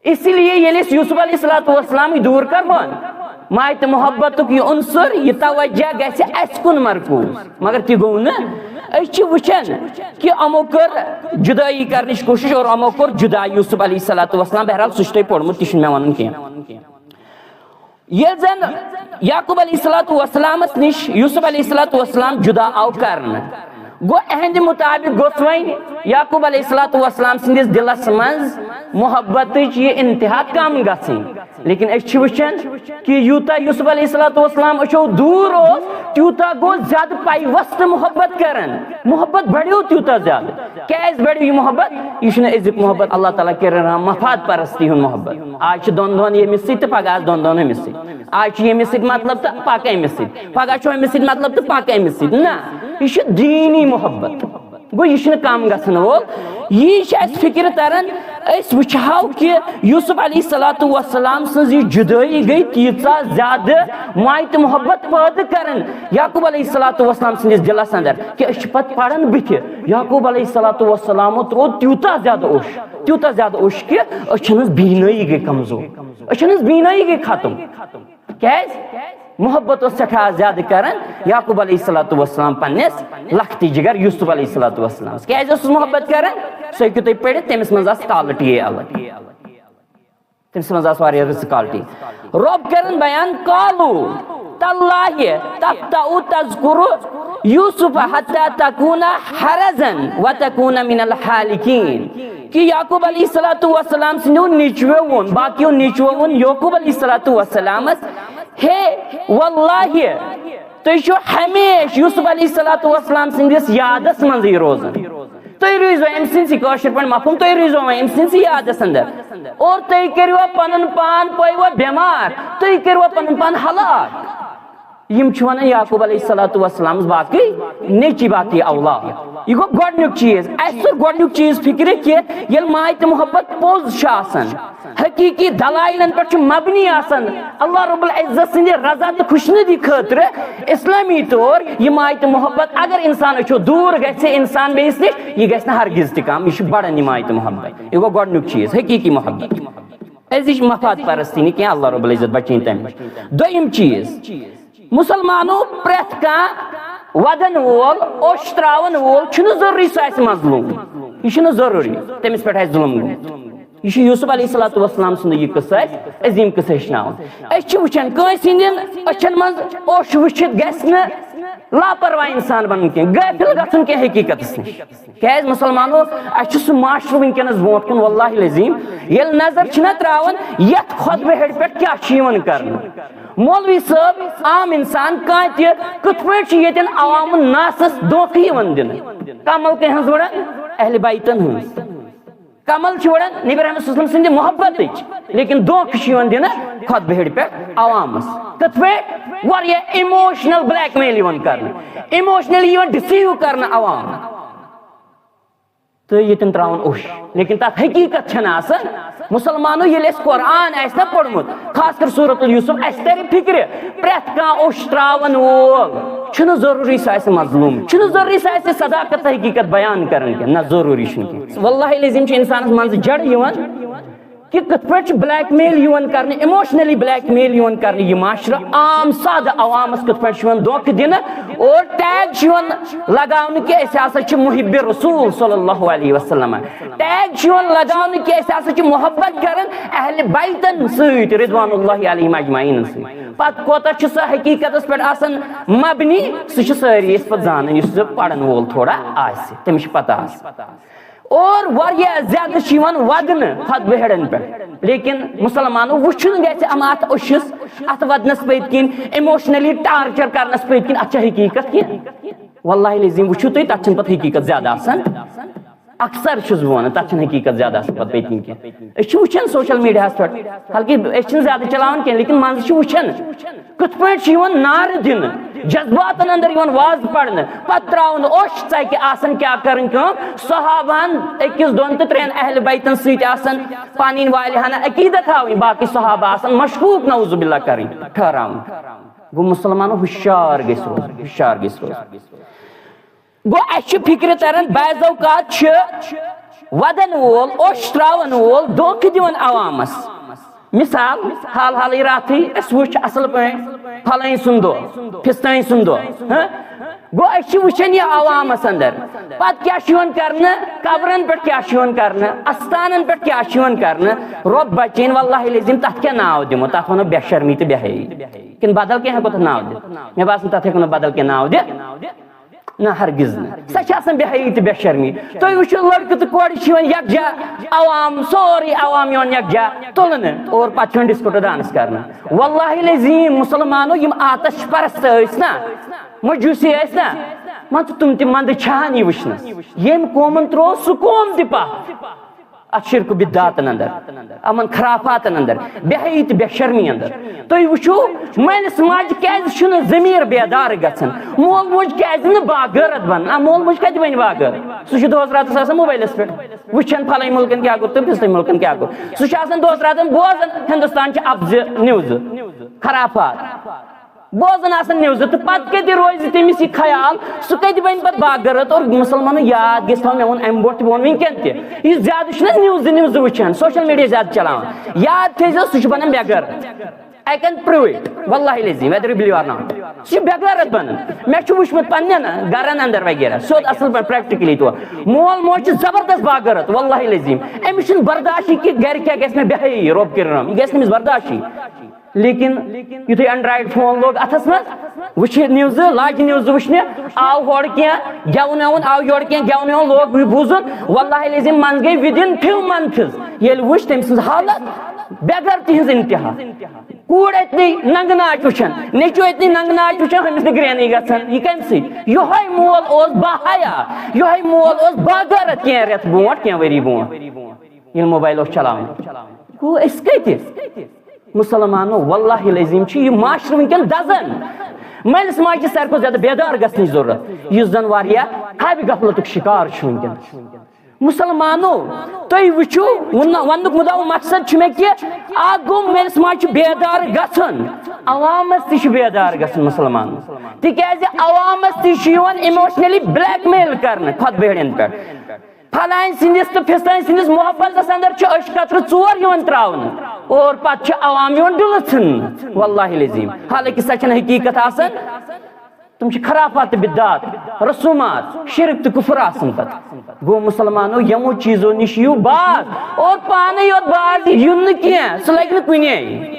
اسی لیے ییٚلہِ أسۍ یوسف علیہ الصلوۃ والسلامٕے دوٗر کرہون ماے تہٕ محبتُک یہِ عنصر یہِ توجہ گژھِ اسہِ کُن مرکوٗز مگر تہِ گوٚو نہٕ أسۍ چھِ وٕچھان کہ یِمو کٔر جُدٲیی کرنٕچ کوٗشش اور یِمو کوٚر جُدا یوسف علیہ الصلوۃ والسلام بہرحال سُہ چھُ تۄہہِ پوٚرمُت تہِ چھُنہٕ مےٚ وَنُن کینٛہہ ییٚلہِ زن یعقوب علیہ الصلوۃ والسلامس نِش یوسف علیہ الصلوۃ والسلام جُدا آو کرنہٕ گوٚو اہنٛدِ مُطابق گوٚژھ وۄنۍ یعقوب علیہ الصلوۃ والسلام سٕنٛدِس دلس منٛز محبتٕچ یہِ انتہا کم گژھٕنۍ لیکن أسۍ چھِ وٕچھان کہ یوٗتاہ یوسف علیہ الصلوۃ والسلام أچھو دوٗر اوس تیوٗتاہ گوٚو زیادٕ پیوستہٕ محبت کران محبت بڑیو تیوٗتاہ زیادٕ کیازِ بڑیو یہِ محبت یہِ چھُنہٕ أزیُک محبت اللہ تعالیٰ کٔرِنۍ مفاد پرستی ہُنٛد محبت آز چھِ دۄن دۄہن ییٚمِس سۭتۍ تہٕ پگاہ آسہِ دۄن دۄہن أمِس سۭتۍ آز چھُ ییٚمِس سۭتۍ مطلب تہٕ پکھ أمِس سۭتۍ پگاہ چھُ أمِس سۭتۍ مطلب تہٕ پکھ أمِس سۭتۍ نہ یہِ چھُ دیٖنی محبت گوٚو یہِ چھُنہٕ کم گژھن وول یی چھِ اسہِ فکر تران أسۍ وٕچھہو کہ یوسف علیہ الصلوۃ والسلام سٕنٛز یہِ جُدٲیی گٔے تیٖژاہ زیادٕ ماے تہٕ محبت پٲدٕ کران یعقوب علیہ الصلوۃ والسلام سٕنٛدِس دلس اندر کہ أسۍ چھِ پتہٕ پران بٕتھِ یعقوب علیہ الصلوۃ والسلامو تروو تیوٗتاہ زیادٕ اوٚش کہ أچھن ہٕنٛز بیٖنٲیی گٔے کمزور أچھن ہٕنٛز بیٖنٲیی گٔے ختم کیازِ محبت اوس سٮ۪ٹھاہ زیادٕ کران یعقوب علیہ الصلوۃ والسلام پننس لۄکٹہِ جگر یوسف علیہ الصلوۃ والسلام کیازِ اوسُس محبت کران سُہ ہیٚکِو تُہۍ پٔرِتھ تٔمِس منٛز آسہِ کالٹی الگ تٔمِس منٛز آسہِ واریاہ رٕژ کالٹی رۄب کران بیان قالوٗ تاللہ تفتأ تذکر یوسف حتی تکون حرزن وتکون من الحالکین کہ یعقوب علیہ الصلوۃ والسلام سٕنٛدیو نیٚچویو ووٚن باقیو نیٚچویو ووٚن یعقوب علیہ الصلوۃ والسلامس ہے واللہ تُہۍ چھِو ہمیشہ یوسف علیہ الصلوۃ والسلام سٕنٛدِس یادس منٛزٕے روزان تُہۍ روٗزِو أمۍ سٕنٛدسٕے کٲشِر پٲٹھۍ مفہوٗم تُہۍ روٗزِو وۄنۍ أمۍ سٕنٛدسٕے یادس اندر اور تُہۍ کٔرِوا پنُن پان پٲیوا بٮ۪مار تُہۍ کٔرِوا پنُن پان ہلاک یم چھ ونان یعقوب علیہ الصلوۃ والسلام باقی نیچی باقی اولاد یہ گو گۄڈنیُک چیز اَسہِ توٚر گۄڈنیُک چیز فکر کہ ییٚلہِ ماے تہٕ محبت پوٚز چھُ آسان حقیقی دلائلن پہ مبنی آسان اللہ رب العزت سند رضا تو خوشنودی خاطر اسلامی طور یہ ماے تو محبت اگر انسان اچھو دور گژھِ انسان بیس نش یہ گژھِ نہٕ ہرگز تہِ کم یہ بڑان یہ ماے تو محبت یہ گو گۄڈنیُک چیز حقیقی محبت أزِچ مفاد پرستی نہٕ کینٛہہ اللہ رب العزت بچین تمہِ دوٚیِم چیز مسلمانو پرٛٮ۪تھ کانٛہہ ودن وول اوٚش تراون وول چھُنہٕ ضروٗری سُہ آسہِ مظلوم یہ چھُنہٕ ضروٗری تٔمِس پٮ۪ٹھ آسہِ ظُلم گوٚمُت یہ یوسف علیہ الصلوۃ والسلام سُنٛد یہ قصہٕ اَسہِ عظیٖم قصہٕ ہیٚچھناوان أسۍ چھِ وٕچھان کٲنٛسہِ ہٕنٛدٮ۪ن أچھن منٛز اوٚش وٕچھِتھ گژھِ نہٕ لاپرواہ انسان بنُن کینٛہہ غٲفِل گژھُن کینٛہہ حقیٖقتس نِش کیٛازِ مسلمانو اَسہِ چھُ سُہ معاشرٕ وٕنکیٚنس برونٛٹھ کُن واللہ العظیٖم ییٚلہِ نظر چھِنہ تراوان یتھ خۄطبہٕ ہیٚرِ پٮ۪ٹھ کیٛاہ چھُ یِوان کرنہٕ مولوی صٲب عام انسان کانٛہہ تہِ کِتھ پٲٹھۍ چھُ ییٚتٮ۪ن عوامن ناسس دھوکہٕ یِوان دِنہٕ کمل کٔمۍ ہٕنٛز وڑان اہلِ بیتن ہٕنٛز کمل چھِ وڑان نبی رحمت صلی اللہ علیہ وسلم سٕنٛدِ محبتٕچ لیکن دھوکہٕ چھُ یِوان دِنہٕ خۄطبہٕ ہیٚرِ پٮ۪ٹھ عوامس کِتھ پٲٹھۍ واریاہ اِموشنل بلیک میل یِوان کرنہٕ اِموشنلی یِوان ڈِسیٖو کرنہٕ عوام تو یتن تراون اوٚش لیکن تتھ حقیقت چھنہٕ آسان مسلمانو ییٚلہِ اَسہِ قرآن آسہِ نا پوٚرمُت خاص کر سورۃ الیوسف اَسہِ ترِ فکرِ پرٛٮ۪تھ کانٛہہ اوٚش تراون وول چھُنہٕ ضروٗری سُہ آسہِ مظلوم چھُنہٕ ضروٗری سُہ آسہِ صداقت تہٕ حقیقت بیان کران کینٛہہ نہ ضروٗری چھُنہٕ کینٛہہ واللہ العظیٖم چھُ انسانس منٛزٕ جڑ یِوان کہ کِتھ پٲٹھۍ چھُ بلیک میل یِوان کرنہٕ اِموشنلی بلیک میل یِوان کرنہٕ یہِ معاشرٕ عام سادٕ عوامس کِتھ پٲٹھۍ چھُ یِوان دھوکہٕ دِنہٕ اور ٹیگ چھُ یِوان لگاونہٕ کہ أسۍ ہسا چھِ محب رسول صلی اللہ علیہ وسلم ٹیگ چھُ یِوان لگاونہٕ کہ أسۍ ہسا چھِ محبت کران اہلِ بیتن سۭتۍ رضوان اللہ علیہم اجمعین سۭتۍ پتہٕ کوتاہ چھُ سُہ حقیقتس پٮ۪ٹھ آسان مبنی سُہ چھِ سٲری أسۍ پتہٕ زانان یُس سُہ پرن وول تھوڑا آسہِ تٔمِس چھِ پتہ آسان اور واریاہ زیادٕ چھِ یِوان ودنہٕ خۄطبہٕ ہیٚرن پٮ۪ٹھ لیکن مسلمانو وٕچھُن گژھِ یِم اتھ اوٚشِس اتھ ودنس پٔتۍ کِنۍ اِموشنلی ٹارچر کرنس پٔتۍ کِنۍ اتھ چھا حقیقت کینٛہہ واللہ العظیٖم وٕچھِو تُہۍ تتھ چھنہٕ پتہٕ حقیقت زیادٕ آسان اکثر چھُس بہٕ ونان تتھ چھنہٕ حقیقت زیادٕ آسان پتہٕ پٔتۍ کِنۍ کینٛہہ أسۍ چھِ وٕچھان سوشل میڈیاہس پٮ۪ٹھ حالانکہِ أسۍ چھِنہٕ زیادٕ چلاوان کینٛہہ لیکن منٛزٕ چھِ وٕچھان کِتھ پٲٹھۍ چھِ یِوان نعرٕ دِنہٕ جذباتن اندر یِوان واز پرنہٕ پتہٕ تراوُن اوٚش ژکہِ آسان کیٛاہ کرٕنۍ کٲم صحابہن أکِس دۄن تہٕ ترٛٮ۪ن اہلِ بیتن سۭتۍ آسان پنٕنۍ والہِ ہنا عقیٖدت تھاوٕنۍ باقٕے صحابہ آسان مشکوٗک نعوذ باللہ کرٕنۍ ٹھہراوُن گوٚو مسلمانو ہُشیار گژھِ روزُن ہُشیار گژھِ روزُن گوٚو اَسہِ چھِ فکرِ تران بعض اوقات چھِ ودن وول اوٚش تراون وول دھوکہٕ دِوان عوامس مثال حال حالٕے راتھٕے اَسہِ وٕچھ اصل پٲٹھۍ پھلٲنۍ سُنٛد دۄہ فِستٲنۍ سُنٛد دۄہ گوٚو أسۍ چھِ وٕچھان یہِ عوامس اندر پتہٕ کیٛاہ چھُ یِوان کرنہٕ قبرن پٮ۪ٹھ کیٛاہ چھُ یِوان کرنہٕ استانن پٮ۪ٹھ کیٛاہ چھُ یِوان کرنہٕ رۄب بچٲیِن واللہ العظیٖم تتھ کیٛاہ ناو دِمو تتھ ونو بے شرمی تہٕ بے حیٲیی کِنہٕ بدل کینٛہہ ہٮ۪کو تتھ ناو دِتھ مےٚ باسان تتھ ہٮ۪کو نہٕ بدل کینٛہہ ناو دِتھ نہ ہرگز نہٕ سۄ چھِ آسان بے حیٲیی تہٕ بے شرمی تُہۍ وٕچھِو لڑکہٕ تہٕ کورِ چھِ یِوان یکجا عوام سورُے عوام یِوان یکجا تُلنہٕ اور پتہٕ چھِ یِوان ڈِسکو ڈانس کرنہٕ واللہ العظیٖم مسلمانو یِم آتش پرست ٲسۍ نا مجوٗسی ٲسۍ نا مان ژٕ تِم تہِ منٛدٕ چھان یہِ وٕچھنس ییٚمۍ قومن تروو سُہ قوم تہِ پتھ اتھ شرک و بدعاتن اندر یِمن خرافاتن اندر بے حیٲیی تہٕ بے شرمی اندر تُہۍ وٕچھِو مٲلِس ماجہِ کیٛازِ چھُنہٕ ضمیٖر بیدار گژھان مول موج کیٛازِ نہٕ باغٲرت بنان مول موج کتہِ بنہِ باغٲرت سُہ چھُ دۄہس راتس آسان موبایلس پٮ۪ٹھ وٕچھان پھلٲنۍ مُلکن کیٛاہ گوٚو تہٕ فِستٲنۍ مُلکن کیٛاہ گوٚو سُہ چھُ آسان دۄہس راتس بوزان ہندوستانچہِ اپزِ نِوزٕ خرافات بوزان آسان نِوزٕ تہٕ پتہٕ کتہِ روزِ تٔمِس یہِ خیال سُہ کتہِ بنہِ پتہٕ باغٲرت اور مسلمانو یاد گژھِ تھاوُن مےٚ ووٚن امہِ برونٛٹھ تہِ ووٚن وٕنکیٚن تہِ یُس زیادٕ چھُنہ نِوزٕ وٕچھان سوشل میڈیا زیادٕ چلاوان یاد تھٲیزیو سُہ چھُ بنان بے غٲرت I can prove it واللہ العظیٖم whether you believe or not سُہ چھُ بے غٲرت بنان مےٚ چھُ وٕچھمُت پننٮ۪ن گرن اندر وغیرہ سیوٚد اصل پٲٹھۍ پریکٹِکلی طور مول موج چھُ زبردست باغٲرت واللہ العظیٖم أمِس چھُنہٕ برداشی کہِ گرِ کیٛاہ گژھِ مےٚ بے حیٲیی رۄب کٔرِنۍ رحم یہِ گژھِ نہٕ أمِس برداشی لیکن یُتھُے اینڈرایڈ فون لوگ اتھس منٛز وٕچھِ نِوزٕ لاجہِ نِوزٕ وٕچھنہِ آو ہورٕ کینٛہہ گٮ۪وُن وٮ۪وُن آو یورٕ کینٛہہ گٮ۪وُن وٮ۪وُن لوگ بوٗزُن واللہ العظیٖم منٛزٕ گٔے وِدِن فیوٗ منتھٕز ییٚلہِ وٕچھ تٔمۍ سٕنٛز حالت بے غٲرتی ہٕنٛز انتہا کوٗر اتنٕے ننٛگہٕ ناچ وٕچھان نیٚچوٗ اتنٕے ننٛگہٕ ناچ وٕچھان ہُمِس نہٕ گرٛینٕے گژھان یہِ کمہِ سۭتۍ یِہوے مول اوس باحیا یِہوے مول اوس باغٲرت کینٛہہ رٮ۪تھ برونٛٹھ کینٛہہ ؤری برونٛٹھ ییٚلہِ موبایل اوس چلاوان گوٚو أسۍ کتہِ مسلمانو واللہ العظیٖم چھُ یہِ معاشرٕ وٕنکیٚن دزان مٲلِس ماجہِ چھِ ساروی کھۄتہٕ زیادٕ بیدار گژھنٕچ ضروٗرت یُس زن واریاہ خوابہِ غفلتُک شِکار چھُ وٕنکٮ۪ن مسلمانو تُہۍ وٕچھِو وننُک مُدا مقصد چھُ مےٚ کہِ اکھ گوٚو مٲلِس ماجہِ چھُ بیدار گژھُن عوامس تہِ چھُ بیدار گژھُن مسلمانو تِکیازِ عوامس تہِ چھُ یِوان اِموشنلی بلیک میل کرنہٕ خۄد بہڑین پٮ۪ٹھ پھلٲنۍ سٕنٛدِس تہٕ فِستٲنۍ سٕنٛدِس محبتس اندر چھُ أچھ قطرٕ 4 یِوان تراونہٕ اور پتہٕ چھُ عوام یِوان ڈُلہٕ ژھٕننہٕ واللہ العظیٖم حالانکہِ سۄ چھنہٕ حقیٖقت آسان تم چھِ خرافات تہٕ بدعات رسومات شرک تہٕ کفر آسان پتہٕ گوٚو مسلمانو یِمو چیٖزو نِش یِیِو باز اور پانے یوت باز یُن نہٕ کینٛہہ سُہ لگہِ نہٕ کُنے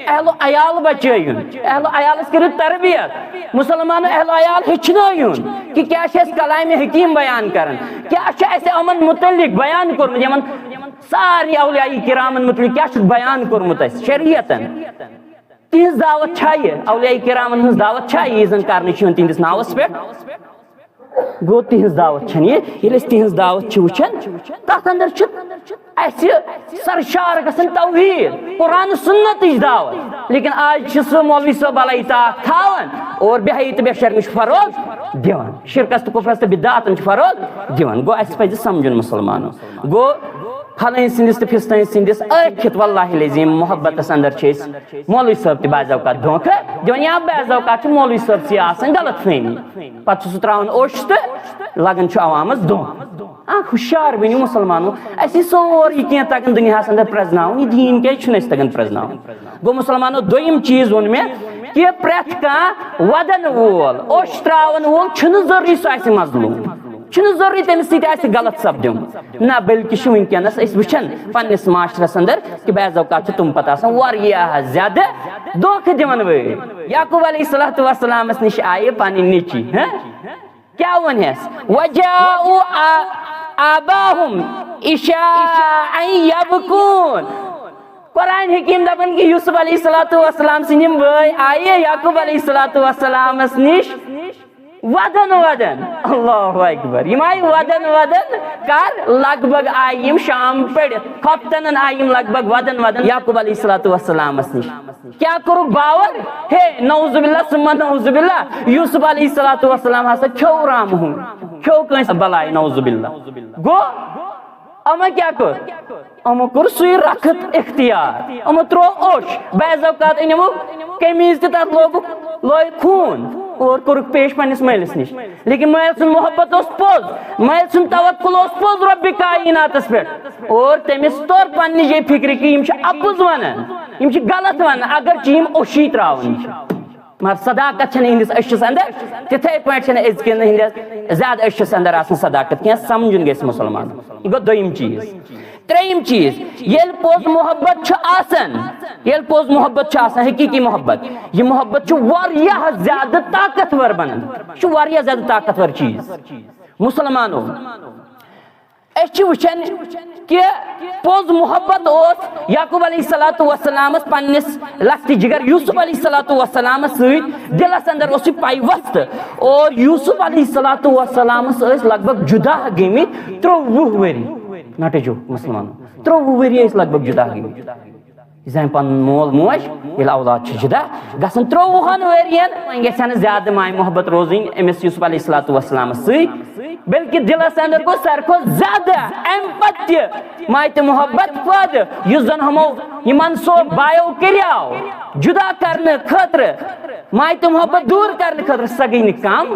اہلو عیال بچٲیُن اہلو عیالس کٔرِو تربیت مسلمانو اہلو عیال ہیٚچھنٲیُن کہ کیاہ چھِ أسۍ کلامِ حکیٖم بیان کران کیاہ چھُ اَسہِ یِمن متعلق بیان کوٚرمُت یِمن سارنٕے اولیاء کرامن متعلق کیاہ چھُکھ بیان کوٚرمُت اَسہِ شریعتن تہنٛز دعوت چھا یہِ اولیاء کرامن ہٕنٛز دعوت چھا یہِ زن کرنہٕ چھِ یِوان تہنٛدِس ناوس پٮ۪ٹھ گوٚو تہنٛز دعوت چھنہٕ یہِ ییٚلہِ أسۍ تہنٛز دعوت چھِ وٕچھان تتھ اندر چھُ اَسہِ سرشار گژھان توحیٖد قرآن سُنتٕچ دعوت لیکن آز چھُ سُہ مولوی صٲب علیہ طاعت تھاوان اور بے حیی تہٕ بے شرمی چھُ فروغ دِوان شرکس تہٕ کفرس تہٕ بدعاتن چھُ فروغ دِوان گوٚو اَسہِ پزِ سمجُن مسلمانو گوٚو پھلٲنۍ سٕنٛدِس تہٕ فِستٲنۍ سٕنٛدِس ٲکھِتھ واللہ العظیٖم محبتس اندر چھِ أسۍ مولوی صٲب تہِ بعض اوقات دھوکہٕ دِوان یا بعض اوقات چھُ مولوی صٲب سٕے آسان غلط فہمی پتہٕ چھُ سُہ تراوان اوٚش تہٕ لگان چھُ عوامس دھوکہٕ اکھ ہُشیار بٔنِو مسلمانو اَسہِ یہِ سورُے کینٛہہ تگان دُنیاہس اندر پرزناوُن یہِ دیٖن کیازِ چھُنہٕ اَسہِ تگان پرزناوُن گوٚو مسلمانو دوٚیِم چیٖز ووٚن مےٚ کہِ پرٛٮ۪تھ کانٛہہ ودن وول اوٚش تراون وول چھُنہٕ ضروٗری سُہ آسہِ مظلوٗم چھُنہٕ ضروٗری تٔمِس سۭتۍ آسہِ غلط سپدیومُت نہ بلکہِ چھِ وٕنکیٚنس أسۍ وٕچھان پننِس معاشرس اندر کہِ بعض اوقات چھِ تِم پتہٕ آسان واریاہ زیادٕ دھوکہٕ دِوان وٲلۍ یعقوٗب علیہ الصلوۃ والسلامس نِش آیہِ پنٕنۍ نیٚچی کیاہ وونہس وجاءوا آباہم عشاء یبکوٗن قرآن حکیٖم دپان کہ یوسف علیہ الصلوۃ والسلام سٕنٛدۍ یِم بٲے آیہِ یعقوٗب علیہ الصلوۃ والسلامس نِش ودن ودن اللہ اکبر یم آیہِ ودن ودن کر لگ بگ آیہِ یم شام پٔرِتھ خۄفتنن آیہِ یم لگ بگ ودن ودن یعقوٗب علیہ الصلوۃ والسلامس نِش کیاہ کوٚرُکھ باور ہے نعوذ باللہ ثم نعوذ باللہ یوسف علیہ الصلوۃ والسلام ہسا کھیوٚو رامہُن کھیوٚو کٲنٛسہِ بلاے نعوذ باللہ گوٚو یِمو کیاہ کوٚر یِمو کوٚر سُے رخت اختیار یِمو تروو اوٚش بعض اوقات أنِمو قمیٖض تہِ تتھ لٲگۍ خوٗن اور کوٚرُکھ پیش پننِس مٲلِس نِش لیکن مٲلۍ سُنٛد محبت اوس پوٚز مٲلۍ سُنٛد توکُل اوس پوٚز رۄبِ کایناتس پٮ۪ٹھ اور تٔمِس توٚر پننہِ جایہِ فِکرِ کہِ یِم چھِ اپُز ونان یِم چھِ غلط ونان اگرچہِ یِم اوٚشی تراوان چھِ مگر صداقت چھنہٕ یِہنٛدِس أچھِس اندر تِتھے پٲٹھۍ چھنہٕ أزکٮ۪ن ہٕنٛدِس زیادٕ أچھِس اندر آسان صداقت کینٛہہ سمجُن گژھِ مسلمان یہِ گوٚو دوٚیِم چیٖز ترٛیٚیِم چیٖز ییٚلہِ پوٚز محبت چھُ آسان ییٚلہِ پوٚز محبت چھُ آسان حقیٖقی محبت یہِ محبت چھُ واریاہ زیادٕ طاقتور بنان یہِ چھُ واریاہ زیادٕ طاقتور چیٖز مسلمانو أسۍ چھِ وٕچھان کہِ پوٚز محبت اوس یعقوٗب علیہ الصلوۃ والسلامس پننِس لۄکٹہِ جگر یوسف علیہ الصلوۃ والسلامس سۭتۍ دلس اندر اوس یہِ پیوست اور یوسف علیہ الصلوۃ والسلامس ٲسۍ لگ بگ جُدا گٔمٕتۍ 23 ؤری نٹجو مسلمانو 23 ؤری ٲسۍ لگ بگ جُدا گٔمٕتۍ یہِ زانہِ پنُن مول موج ییٚلہِ اولاد چھِ جُدا گژھان 23 ؤرین وۄنۍ گژھِ ہا نہٕ زیادٕ ماے محبت روزٕنۍ أمِس یوسف علیہ الصلوۃ والسلامس سۭتۍ بلکہِ دلس اندر گوٚو ساروی کھۄتہٕ زیادٕ امہِ پتہٕ تہِ ماے تہٕ محبت پٲدٕ یُس زن ہمو یِمن سو بایو کریاو جُدا کرنہٕ خٲطرٕ ماے تہٕ محبت دوٗر کرنہٕ خٲطرٕ سۄ گٔے نہٕ کم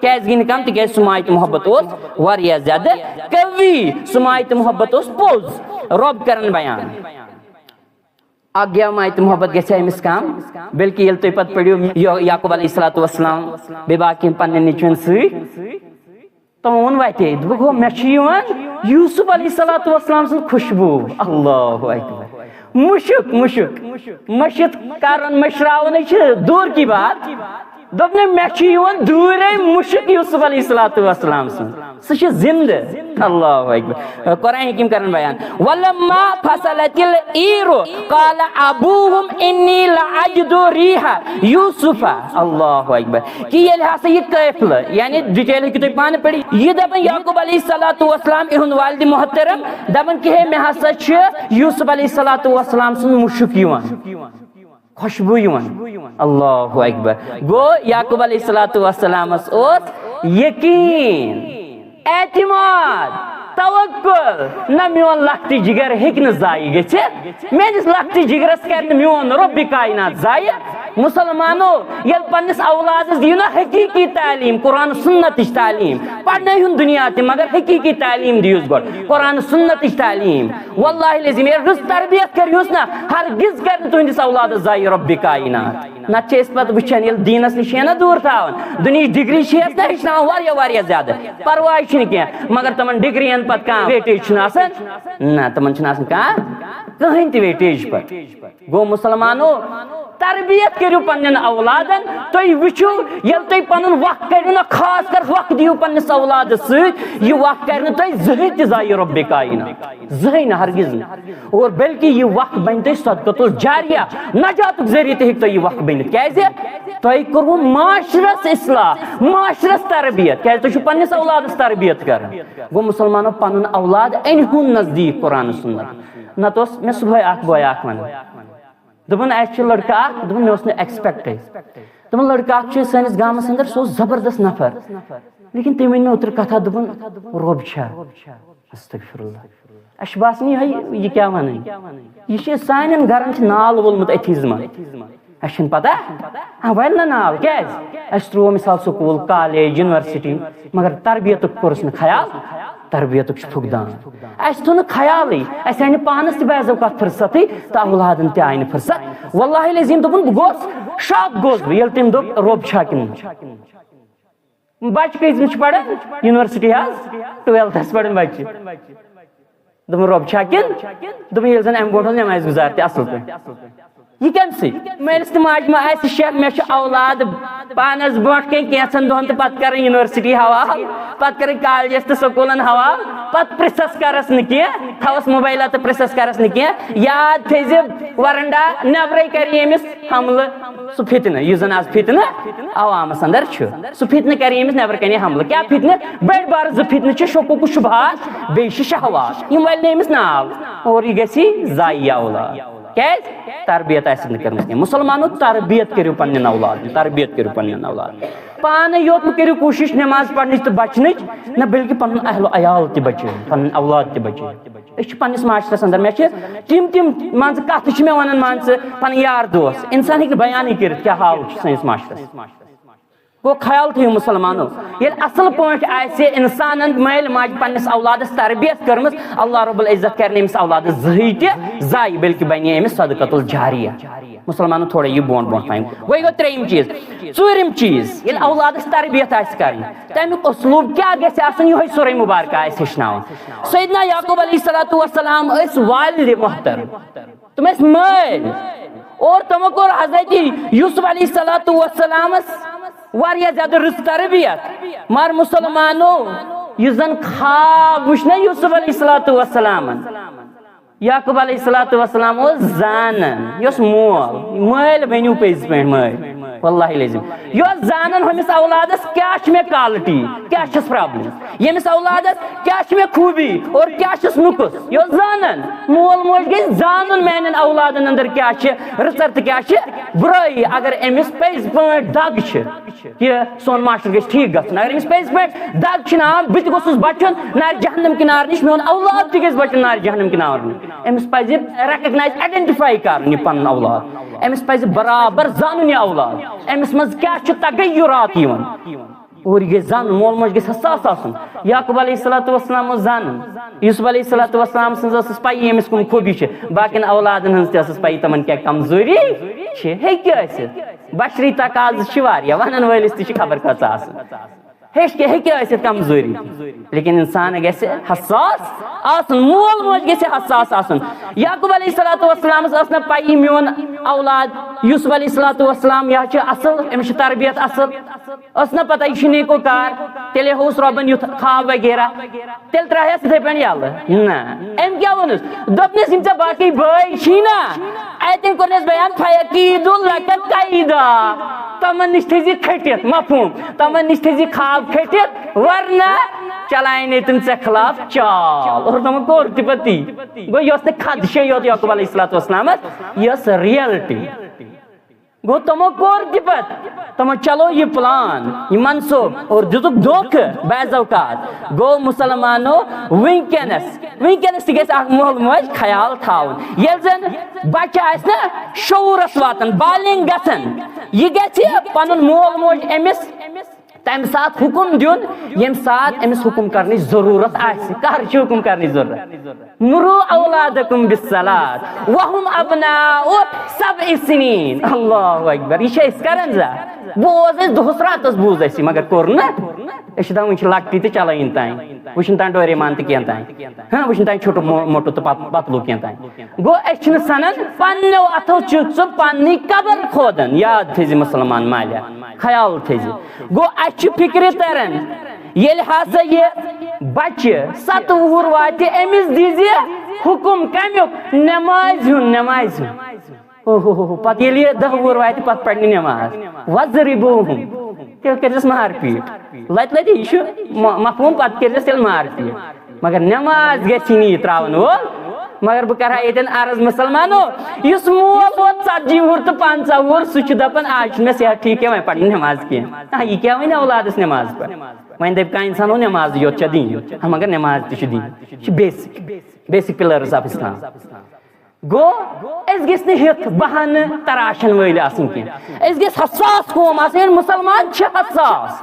کیازِ گٔے نہٕ کم تِکیازِ سُہ ماے تہٕ محبت اوس واریاہ زیادٕ قوی سُہ ماے تہٕ محبت اوس پوٚز رۄب کران بیان اکھ گیا ماے تہٕ محبت گژھِ أمِس کم بلکہِ ییٚلہِ تُہۍ پتہٕ پٔرِو یعقوٗب علیہ الصلوۃ والسلام بیٚیہِ باقین پننٮ۪ن نیٚچوٮ۪ن سۭتۍ تِمو ووٚن وتے دوٚپُکھ ہو مےٚ چھُ یِوان یوسف علیہ الصلوۃ والسلام سٕنٛز خوشبوٗ اللہ اکبر مُشُک مُشُک مٔشِتھ کرُن مٔشراونٕے چھِ دوٗر کی بات دوٚپ نہٕ مےٚ چھُ یِوان دوٗرے مُشُک یوسف علیہ الصلوۃ والسلام سُنٛد سُہ چھُ زِندٕ اللہ اکبر قرآن حکیٖم کران بیان ولما فصلت العیر قال ابوہم انی لاجد ریح یوسف اللہ اکبر کہ ییٚلہِ ہسا یہِ قٲفلہٕ یعنی ڈِٹیل ہیٚکِو تُہۍ پانہٕ پٔرِتھ یہِ دپان یعقوٗب علیہ الصلوۃ والسلام یِہُنٛد والدِ محترم دپان کہ ہے مےٚ ہسا چھُ یوسف علیہ الصلوۃ والسلام سُنٛد مُشُک یِوان خوشبو اللہ اکبر گو یعقوب علیہ الصلوۃ والسلام یقین اعتماد توکل نہ میون لخت جگر ہیکہ ضائع گژھِتھ میٲنِس لخت جگرس کر میون رب کائنات ضائع مسلمانو یل پنس اولادس دیو نا حقیقی تعلیم قرآن سنت تعلیم پڑھنے ہن دنیا تہ مگر حقیقی تعلیم دیوس گۄڈٕ قرآن سنت تعلیم واللہ العظیم رٕژ تربیت کٔرۍہوٗس نا ہرگز کر تہندس اولادس ضائع رب کائنات نتہ چھِ أسۍ پتہٕ وٕچھان ییٚلہِ دیٖنس نِش چھِ نا دوٗر تھاوان دُنہِچ ڈگری چھِ أسۍ نا ہیٚچھناوان واریاہ زیادٕ پرواے چھُنہٕ کینٛہہ مگر تمن ڈگرین پتہٕ کانٛہہ ویٹیج چھُنہٕ آسان نہ تمن چھُنہٕ آسان کٕہٕنۍ تہِ ویٹیج پتہٕ گوٚو مسلمانو تربیت کرو پنن اولادن تھی وچو یل تھی پن وقت کرو نا خاص کر وقت دیو پنس اولاد ست یہ وقت کرنے تھی زہن تہ ضائع رب کائنات زہن ہرگز اور بلکہ یہ وقت بن تھی صدقۃ الجاریہ نجات ذریعہ تہ ہیکہ یہ وقت بنت کیازِ تھی کرو معاشرس اصلاح معاشرس تربیت کیازِ تھی پنس اولادس تربیت کران گو مسلمانوں پن اولاد انہن نزدیک قرآن سنت نت مے صبح اخ بوے اخ ون دپن اچھا لڑکہ اخ دپن مے نے ایکسپیکٹے دپن لڑکہ اخ سانس گامس اندر سو زبردست نفر لیکن تم ون مے اوتر کتھا دپن رب چھا استغفر اللہ اش باسان یہ کیا ون یہ سان گرن نال وولمت اتھیزما اچھا پتہ ہاں ول نا نال کیاز اس ترو مثال سکول کالج یونیورسٹی مگر تربیت کورس نا خیال تربیت فقدان اس تو خیال اس آئی پانس تہ بعض اوقات فرصت تو اولادن تہ آئی فرصت واللہ العظیم دپن بہ شاک گوس بہ یل تم دپ رب چھا کن بچہ کس پڑھان یونیورسٹی حظ 12th پڑھان بچہ دپن رب چھا کن دپن یل زن ام برونٹھ نماز گزار تہ اصل پہ یہ کم سی میرس ماج ما آس شک مے اولاد پانس برونٹ کن کینچن دہن تو پتہ کر یونیورسٹی حوال پتہ کر کالجس تو سکولن حوال پتہ پرسس کرس نا کی تھوس موبائل تو پرسس کرس نا کی یاد تھز ورنڈا نبرے کر یمس حملہ سہ فتنہ یہ زن آج فتنہ عوامس اندر سہ فتنہ کر یمس نبر کن حملہ کیا فتنہ بڑ بار ز فتنہ شکوک شبہات بیش شہوات یم ول نمس ناو اور یہ گژھی ضائع اولاد کیاز تربیت آسن کرمت مسلمانو تربیت کرو پنن اولاد تربیت کرو پنن اولاد پانے یوت کرو کوشش نماز پڑھنچ تو بچنچ نہ بلکہ پن اہل و عیال تہ بچ پن اولاد تہ بچ اس پنس معاشرس اندر مے تم مان کت مے ونان مان پن یار دوست انسان ہیکہ بیان کرت کیا حال سنس معاشرس گو خیال تھو مسلمانو یل اصل پٲٹھۍ آسہِ انسانن مٲلۍ ماجہِ پننس اولادس تربیت کٔرمٕژ اللہ رب العزت کرِ أمِس اولادس زٕہٕے تہِ ضایع بلکہ بنہِ أمِس صدقۃ الجاریہ مسلمانو تھوڑا یہ برونٛٹھ پہن وۄنۍ گوٚو ترٛیٚیِم چیٖز ژوٗرِم چیٖز ییٚلہِ اولادس تربیت آسہِ کرٕنۍ تمیُک اسلوٗب کیٛاہ گژھِ آسُن یِہوٚے سورہ مُبارکہ آسہِ ہیٚچھناوان سیدنا یعقوب علیہ الصلوۃ والسلام ٲسۍ والدِ محترم تِم ٲسۍ مٲلۍ اور تمو کوٚر حضرت یوسف علیہ الصلوۃ والسلامس واریاہ زیادہ رٕژ تربیت مگر مسلمانو یہ زن خواب وچھ نا یوسف علیہ الصلوۃ والسلام یعقوب علیہ الصلوۃ والسلام اوس زانن یس مول مٲلۍ ؤنِو پٔزۍ پٲٹھۍ مٲلۍ واللہ العظیم یس زانن ہُمس اولادس کیا چھ مے کالٹی کیا چھس پرابلم یمس اولادس کیا چھ مے خوبی اور کیا چھس نقص یس زانن مول موج گژھِ زانن میانن اولادن اندر کیا چھ رٕژر تہٕ کیا چھ برائی اگر امس پٔزۍ پٲٹھۍ دگ چھ کہ سون معاشرٕ گژھِ ٹھیک گژھُن اگر امس پٔزۍ پٲٹھۍ دگ چھ نا بہٕ تہِ گوٚژھُس بچُن نارِ جہنم کنار نش میون اولاد تہِ گژھِ بچُن نارِ جہنم کنار نش امس پزِ ریکگنائز آئیڈینٹیفائی کرن یہ پن اولاد امس پزِ برابر زانن یہ اولاد امس مز کیا چھ تغیرات یوان اور یہ زان مول موج گژھِ حساس آسن یعقوب علیہ الصلوۃ والسلام زانن یوسف علیہ الصلوۃ والسلام سنز ٲسٕس پاے امس کم خوبی چھ باقین اولادن ہنز تہِ ٲسٕس پاے تمن کیا کمزوری چھ ہیکہِ ٲسِتھ بشری تقاضہٕ چھِ واریاہ ونن وٲلِس تہِ چھِ خبر کۭژاہ آسان ہیکہِ ٲسِتھ کمزوری لیکن انسان گژھِ حساس آسن مول موج گژھِ حساس آسن یعقوب علیہ الصلوۃ والسلام ٲس نہٕ پاے میون اولاد یوسف علیہ الصلوۃ والسلام یہ چھُ اصل امس چھِ تربیت اصل ٲس نہٕ پتہ یہ چھُ نیکو کار تیٚلے ہووُس رۄبن یُتھ خواب وغیرہ تیٚلہِ ترٛاوہس یِتھے پٲٹھۍ یلہٕ نہ أمۍ کیٛاہ ووٚنُس دوٚپنس یِم ژےٚ باقٕے بٲے چھی نا اتٮ۪ن کوٚرنس بیان فیقیٖدُ لَکَ قیدا تمن نش تھٲزِ کھٔٹِتھ مفہوٗم تمن نش تھٲزِ خواب کھٔٹِتھ ورنہ چلائے تم ژےٚ خلاف چال اور تمو کوٚر تہِ پتی گوٚو یہِ ٲس نہٕ خدشے یوت یعقوب علیہ الصلوۃ والسلامس یہِ ٲس ریلٹی گو تمو کور تپت تمو چلو یہ پلان یہ منصوب اور دتک دھوکھ بعض اوقات گو مسلمانو ونکینس تہ گژھِ اکھ مول موج خیال تھاون ییٚلہِ زن بچہ آسہِ نا شعورس واتان بالغ گژھان یہ گژھِ پنُن مول موج أمِس تمہ سات حکم دیون یم سات امس حکم کرنے ضرورت آسہِ کر چھ حکم کرنے ضرورت مرو اولادکم بالصلاۃ وهم ابناء 7 سنین اللہ اکبر یہ اس کرن زا بوز اس دہس راتس بوز اس مگر کور نا اس دم چھ لکٹی تہ چلاین تاں وچن تاں ڈورے مان تہ کین تاں ہاں وچن تاں چھوٹو موٹو تہ پتلو کین تاں گو اس چھ سنن پنو اتھو چھ ژ پننی قبر کھودن یاد تھزِ مسلمان مالیا خیال تھزِ گو اس فکر تران یل ہسا یہ بچہ 7 وُہُر واتہِ امس دیزِ حکم کمیُک نماز ہُنٛد اوہ پتہ ییٚلہِ یہ 10 وُہُر واتہِ پتہٕ پرنہِ نماز وضربوہم تیٚلہِ کٔرزٮ۪س مار پیٖٹ لتہِ یہ چھُ مفہوم پتہٕ کٔرزٮ۪س تیٚلہِ مار پیٖٹ مگر نماز گژھِ نہٕ یہِ تراون وول مگر بہ کرہا یتن عرض مسلمانو اس مول ووت 40 وُہُر تو 50 وُہُر سہ چھ دپان آج چھ مےٚ صحت ٹھیک وۄنۍ پرنہِ نماز کینٛہہ یہ کیا ون اولادس نماز پر وۄنۍ دپ کانٛہہ انسانو نماز یوت چھےٚ دِنۍ مگر نماز تہِ چھِ دِنۍ یہِ چھِ بیسک پلرز آف اسلام گو اس گژھِ نہٕ ہیٚتھ بہانہٕ تراشن وٲلۍ آسٕنۍ کینٛہہ اس گژھِ حساس قوم آسٕنۍ مسلمان چھِ حساس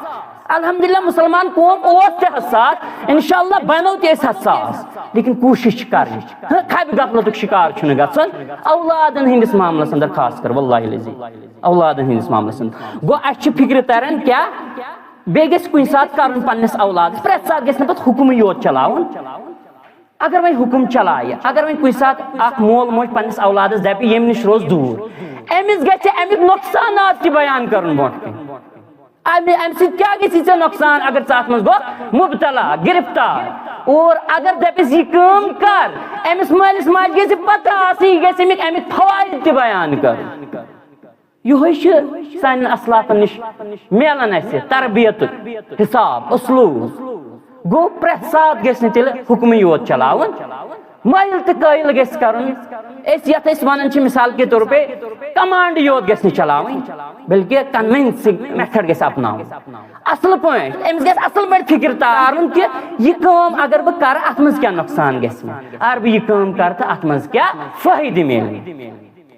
الحمدللہ مسلمان قوم اوس تہ حساس انشاءاللہ بنو تہ حساس لیکن کوشش کریں کھبہِ غفلتُک شکار چھُنہٕ گژھُن اولادن ہندس معاملس اندر خاص کر واللہ العظیم اولادن ہندس معاملس اندر گو اس چھِ فکر تران کیا بیٚیہِ گژھِ کُنہِ ساتہٕ کرُن پننس اولادس پرٛٮ۪تھ ساتہٕ گژھِ نہٕ پتہٕ حُکمٕے یوت چلاوُن اگر وۄنۍ حُکم چلایہِ اگر وۄنۍ کُنہِ ساتہٕ اکھ مول موج پننس اولادس دپہِ ییٚمہِ نِش روز دوٗر أمِس گژھِ امیُک نۄقصانات تہِ بیان کرُن برونٛٹھ کَنہِ امہ سۭتۍ کیٛاہ گژھی ژےٚ نۄقصان اگر ژٕ اتھ منٛز گوٚو مبتلا گرفتار اور اگر دپس یہ کٲم کر امس مٲلِس ماجہِ گژھِ پتہ آسٕنۍ یہِ گژھِ امیُک فوٲیِد تہِ بیان کرُن یہوے چھُ سانٮ۪ن اسلافن نِش میلان اسہِ تربیتُک حساب اسلوٗب گوٚو پرٛٮ۪تھ ساتہٕ گژھِ نہٕ تیٚلہِ حُکمٕے یوت چلاوُن مٲیِل تہٕ قٲیِل گژھِ کرُن أسۍ یتھ أسۍ ونان چھِ مثال کے طور پے کمانڈ یوت گژھِ نہٕ چلاوٕنۍ بلکہ کنوینسنگ میتھڈ گژھِ اپناوُن اصل پٲٹھۍ أمِس گژھِ اصل پٲٹھۍ فکر تارُن کہِ یہِ کٲم اگر بہٕ کرٕ اتھ منٛز کیٛاہ نۄقصان گژھِ مےٚ اگر بہٕ یہِ کٲم کرٕ تہٕ اتھ منٛز کیٛاہ فٲیدٕ میلہِ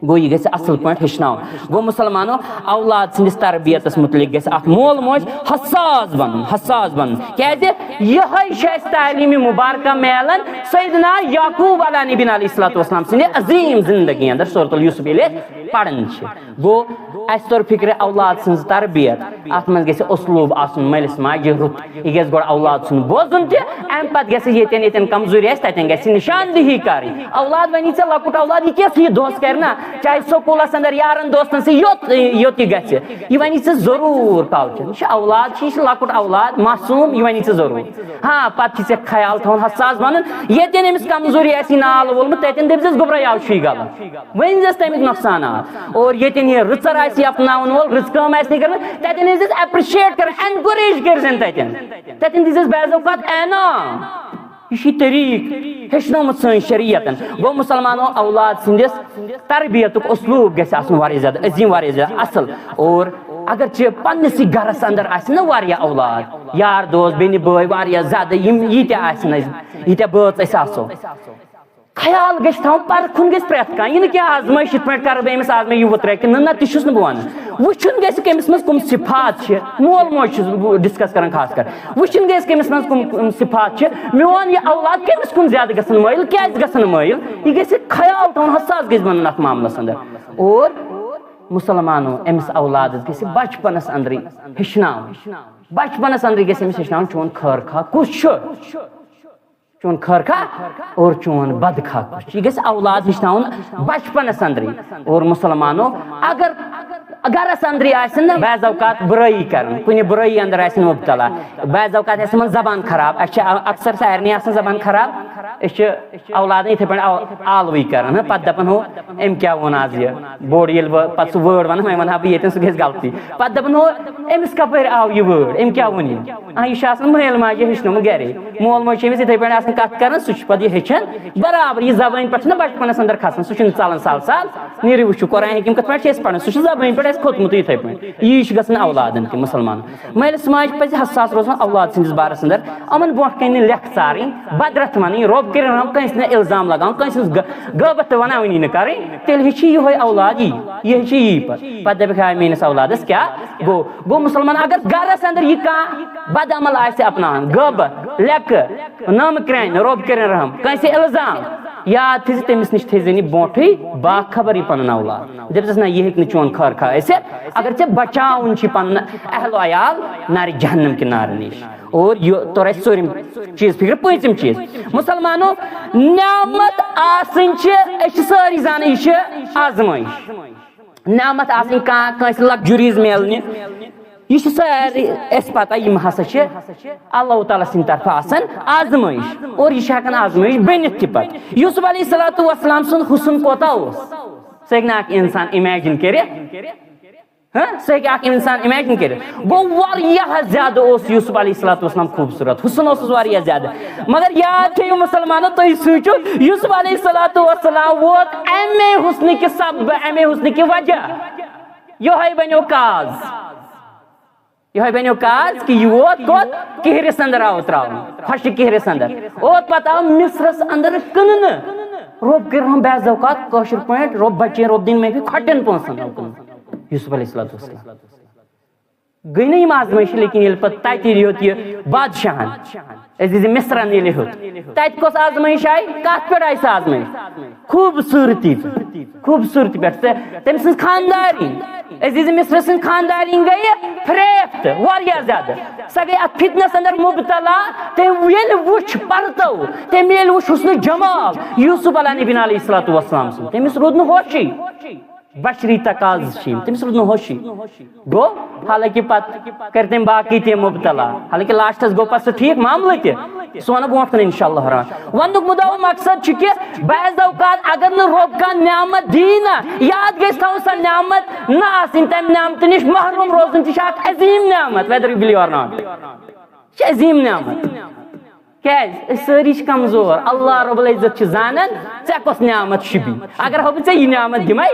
گو یہ گژھِ اصل پٲٹھۍ ہیٚچھناوُن گو مسلمانو اولاد سٕنٛدِس تربیتس متعلق گژھِ اکھ مول موج حساس بنُن کیازِ یہے چھِ اسہِ تعلیٖمِ مبارکہ میلان سیدنا یعقوب علیہ نبی علیہ الصلوۃ والسلام سٕنٛدِ عظیٖم زندگی اندر سورۃ الیوسف ییٚلہِ أسۍ پران چھِ گو اسہِ توٚر فکرِ اولاد سٕنٛز تربیت اتھ منٛز گژھِ اسلوٗب آسُن مٲلِس ماجہِ رُت یہِ گژھِ گۄڈٕ اولاد سُنٛد بوزُن تہِ امہِ پتہٕ گژھِ ییٚتٮ۪ن کمزوٗری آسہِ تتٮ۪ن گژھِ نشاندہی کرٕنۍ اولاد ونی ژےٚ لۄکُٹ اولاد یہِ کیٛاہ یہِ دۄہس کرِ نا چاہے سکوٗلس اندر یارن دوستن سۭتۍ یوت یہِ گژھِ یہِ ونی ژےٚ ضروٗر کالچن یہِ چھُ اولاد یہِ چھُ لۄکُٹ اولاد معصوٗم یہِ ونی ژےٚ ضروٗر ہاں پتہٕ چھِ ژےٚ خیال تھاوُن حساس بنُن ییٚتٮ۪ن أمِس کمزوٗری آسہِ نال وولمُت تتٮ۪ن دٔپزٮ۪س گوٚبرا چھُے غلط ؤنۍزٮ۪س تمیُک نۄقصانات اور ییٚتٮ۪ن یہِ رٕژر آسہِ اپناوُن وول رٕژ کٲم آسہِ نہٕ کٔرمٕژ تتٮ۪ن ٲسۍزٮ۪س ایپرِشیٹ کران اینکوریج کٔرزٮ۪ن تتٮ۪ن دِزٮ۪س بعض اوقات انعام یہ چھ طریق ہیٚچھنومُت سٲنۍ شریعتن گوٚو مسلمانو اولاد سٕنٛدِس تربیتُک اسلوٗب گژھِ آسُن واریاہ زیادٕ عظیٖم واریاہ زیادٕ اصل اور اگر پننسٕے گرس اندر آسہِ نا واریاہ اولاد یار دوست بیٚنہِ بٲے واریاہ زیادٕ یِم ییٖتیاہ آسن أسۍ ییٖتیاہ بٲژ أسۍ آسو خیال گژھِ تھاوُن پرکھُن گژھِ پرٛٮ۪تھ کانٛہہ یہِ نہٕ کینٛہہ آزمٲیش یِتھ پٲٹھۍ کرٕ بہٕ أمِس آزمٲیش یہِ وُترِ کِنہٕ نہ تہِ چھُس نہٕ بہٕ ونان وٕچھُن گژھِ کٔمِس منٛز کٕم صفات چھِ مول موج چھُس بہٕ ڈسکس کران خاص کر وٕچھُن گژھِ کٔمِس منٛز کٕم صفات چھِ میون یہِ اولاد کٔمِس کُن زیادٕ گژھن مٲیِل کیازِ گژھن مٲیِل یہِ گژھِ خیال تھاوُن حساس گژھِ بنُن اتھ معاملس اندر اور مسلمانو أمِس اولادس گژھِ بچپنس اندرٕے ہیٚچھناوُن بچپنس اندرٕے گژھِ أمِس ہیٚچھناوُن چون خٲر خواہ کُس چھُ چون خٲر خواہ اور چون بد خواہ کُس چھُ یہِ گژھِ اولاد ہیٚچھناوُن بچپنس اندرٕے اور مسلمانو اگر گرس اندرٕے آسن نا بعض اوقات برٲیی کران کُنہِ برٲیی اندر آسن مبتلا بعض اوقات آسہِ یِمن زبان خراب اسہِ چھِ اکثر سارنٕے آسان زبان خراب اولادن اتھے پہ آلوی کران پتہ دپان ہو ام کیا ون آز یہ بوڑ یل پتہ سہ وٲڈ ونان وۄنۍ ونہا بہٕ ییٚتٮ۪ن سُہ گژھِ غلطی پتہ دپان ہو أمِس کپٲرۍ آو یہِ وٲڈ أمۍ کیٛاہ ووٚن یہِ چھُ آسان مٲلۍ ماجہِ ہیٚچھنومُت گرے مول موج چھُ أمِس یِتھٕے پٲٹھۍ آسان کتھ کران سُہ چھُ پتہٕ یہِ ہیٚچھان برابر یہِ زبٲنۍ پٮ۪ٹھ چھُنہ بچپنس انٛدر کھسان سُہ چھُنہٕ ژلان سل سل نیٖرِو وٕچھِو قرآن حکیٖم کِتھ پٲٹھۍ چھِ أسۍ پران سُہ چھُ زبٲنۍ پٮ۪ٹھ اَسہِ کھوٚتمُت یِتھٕے پٲٹھۍ یی چھُ گژھان اولادن تہِ مُسلمان مٲلِس ماجہِ پزِ حساس روزُن اولاد سٕنٛدِس بارس انٛدر یِمن برونٛٹھ کنہِ نہٕ لیکھٕ ژارٕنۍ بدرتھ ونٕنۍ رۄب کٔرِنۍ رحم کٲنٛسہِ نہٕ الزام لگاوُن کٲنٛسہِ ہٕنٛز غٲبت تہِ وناوٕنی نہٕ کَرٕنۍ تیٚلہِ ہیٚچھِ یِہوے اولاد یی یہِ ہیٚچھِ یی پتہٕ دپکھ ہاے میٲنِس اولادس کیٛاہ گوٚو مُسلمان اگر گرس انٛدر یہِ کانٛہہ بد عمل آسہِ اپناوان غٲبت لیکھٕ نامہٕ کرٛانہِ رۄب کٔرِنۍ رحم کٲنٛسہِ الزام یاد تھٲیزِ تٔمِس نِش تھٲیزِ یہِ برونٛٹھٕے باخبر یہِ پنُن اولاد دٔپزٮ۪س نہ یہِ ہیٚکہِ نہٕ چون خٲر خواہ ٲسِتھ اگر ژےٚ بچاوُن چھُے پنُن اہل و عیال نارِ جہنم کہِ نارٕ نِش اور یہ توٚر اَسہِ ژوٗرِم چیٖز فِکرِ پٲنٛژِم چیٖز مُسلمانو نعمت آسٕنۍ چھِ أسۍ چھِ سٲری زانان یہِ چھِ آزمٲیش نعمت آسٕنۍ کانٛہہ کٲنٛسہِ لگجوریٖز میلنہِ یہ ساری اس پتہ یم ہسا اللہ تعالیٰ سند طرف آسان آزمائش اور یہ ہکان آزمائش بنت تہ پتہ یوسف علیہ الصلوۃ والسلام سن حسن کوتاہ سہ ہیٚکہِ اکھ انسان امیجن کٔرِتھ سہ ہیٚکہِ اکھ انسان امیجن کٔرِتھ گوٚو واریاہ زیادٕ اوس یوسف علیہ الصلوۃ والسلام خوبصورت حسن اوسُس واریاہ زیادٕ مگر یاد تھٲیِو مُسلمانو تُہۍ سوٗنٛچِو یوسف علیہ الصلوۃ والسلام ووت امے حسنہٕ کہِ سببہٕ امے حسنہٕ کہِ وجہ یہوے بنیو کاز یہ بنیو کاز کہ یہ ووت کوت کہرس اندر آو تراؤن خۄشک کہرس اندر اور پتہ آو مصرس اندر کٕننہٕ رۄب کٔرِنۍ بعض اوقات کٲشِر پٲٹھۍ رۄب بچٲیِن رۄب دِنۍ محفی کھۄٹٮ۪ن پونٛسن آو کٕننہٕ یوسف علیہ الصلوۃ والسلام گٔے نہٕ یِم آزمٲیشہِ لیکن ییٚلہِ پتہٕ تتہِ ہیوٚت یہِ بادشاہن أسۍ دِژ مصرن ییٚلہِ ہیوٚت تتہِ کۄس آزمٲیش آیہِ کتھ پٮ۪ٹھ آیہِ سۄ آزمٲیش خوٗبصوٗرتی خوٗبصوٗرتی پٮ۪ٹھ تٔمۍ سٕنٛز خاندارِنۍ عزیز مصر سن خاندارین گئی فریفت واریاہ زیادہ سۄ گئی اتھ فتنس اندر مبتلا تٔمۍ ییٚلہِ وٕچھ پرتو تٔمۍ ییٚلہِ وٕچھ حسنُ جمال یوسف علیہ نبی علیہ الصلوۃ والسلام سُنٛد تٔمِس روٗد نہٕ ہوشی بشری تقاضہٕ چھِ یِم تٔمِس روٗد نہٕ ہوشی گوٚو حالانکہِ پتہٕ کٔرۍ تٔمۍ باقٕے تہِ مبتلا حالانکہِ لاسٹس گوٚو پتہٕ سُہ ٹھیٖک معاملہٕ تہِ سُہ ونو برونٛٹھ کُن انشاء اللہ رحمان وننُک مُدا و مقصد چھُ کہِ بعض اوقات اگر نہٕ رۄب کانٛہہ نعمت دی نہ یاد گژھِ تھاوُن سۄ نعمت نہ آسٕنۍ تمہِ نعمتہٕ نِش محروم روزُن تہِ چھُ اکھ عظیٖم نعمت ویدر یوٗ بِلیٖو اور ناٹ یہِ چھِ عظیٖم نعمت کیٛازِ أسۍ سٲری چھِ کمزور اللہ رب العزت چھُ زانان ژےٚ کۄس نعمت شُبی اگر ہا بہٕ ژےٚ یہِ نعمت دِمے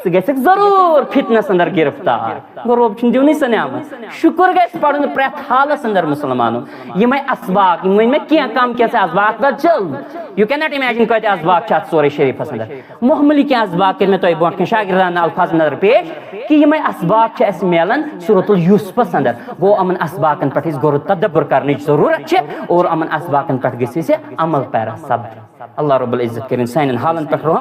ژٕ گژھکھ ضروٗر فتنس اندر گرفتار گوٚو رۄب چھُنہٕ دِونٕے سۄ نعمت شُکر گژھِ پرُن پرٛٮ۪تھ حالس اندر مُسلمانو یِمے اسباق یِم ؤنۍ مےٚ کینٛہہ کم کینٛژھ اسباق بٹ چل یوٗ کین ناٹ امیجن کۭتیاہ اسباق چھِ اتھ سورے شریٖفس اندر معموٗلی کینٛہہ اسباق کٔرۍ مےٚ تۄہہِ برونٛٹھ کٔنۍ شاگردانہٕ الفاظ نظر پیش کہِ یِمے اسباق چھِ اسہِ میلان سورۃ الیوسفس اندر گوٚو یِمن اسباقن پٮ۪ٹھ أسۍ غور تدبر کرنٕچ ضروٗرت چھِ اور یِمن اسباقن پٮ۪ٹھ گژھِ أسۍ عمل پیرا سپدٕنۍ اللہ رب العزت کٔرِنۍ سانٮ۪ن حالن پٮ۪ٹھ رحم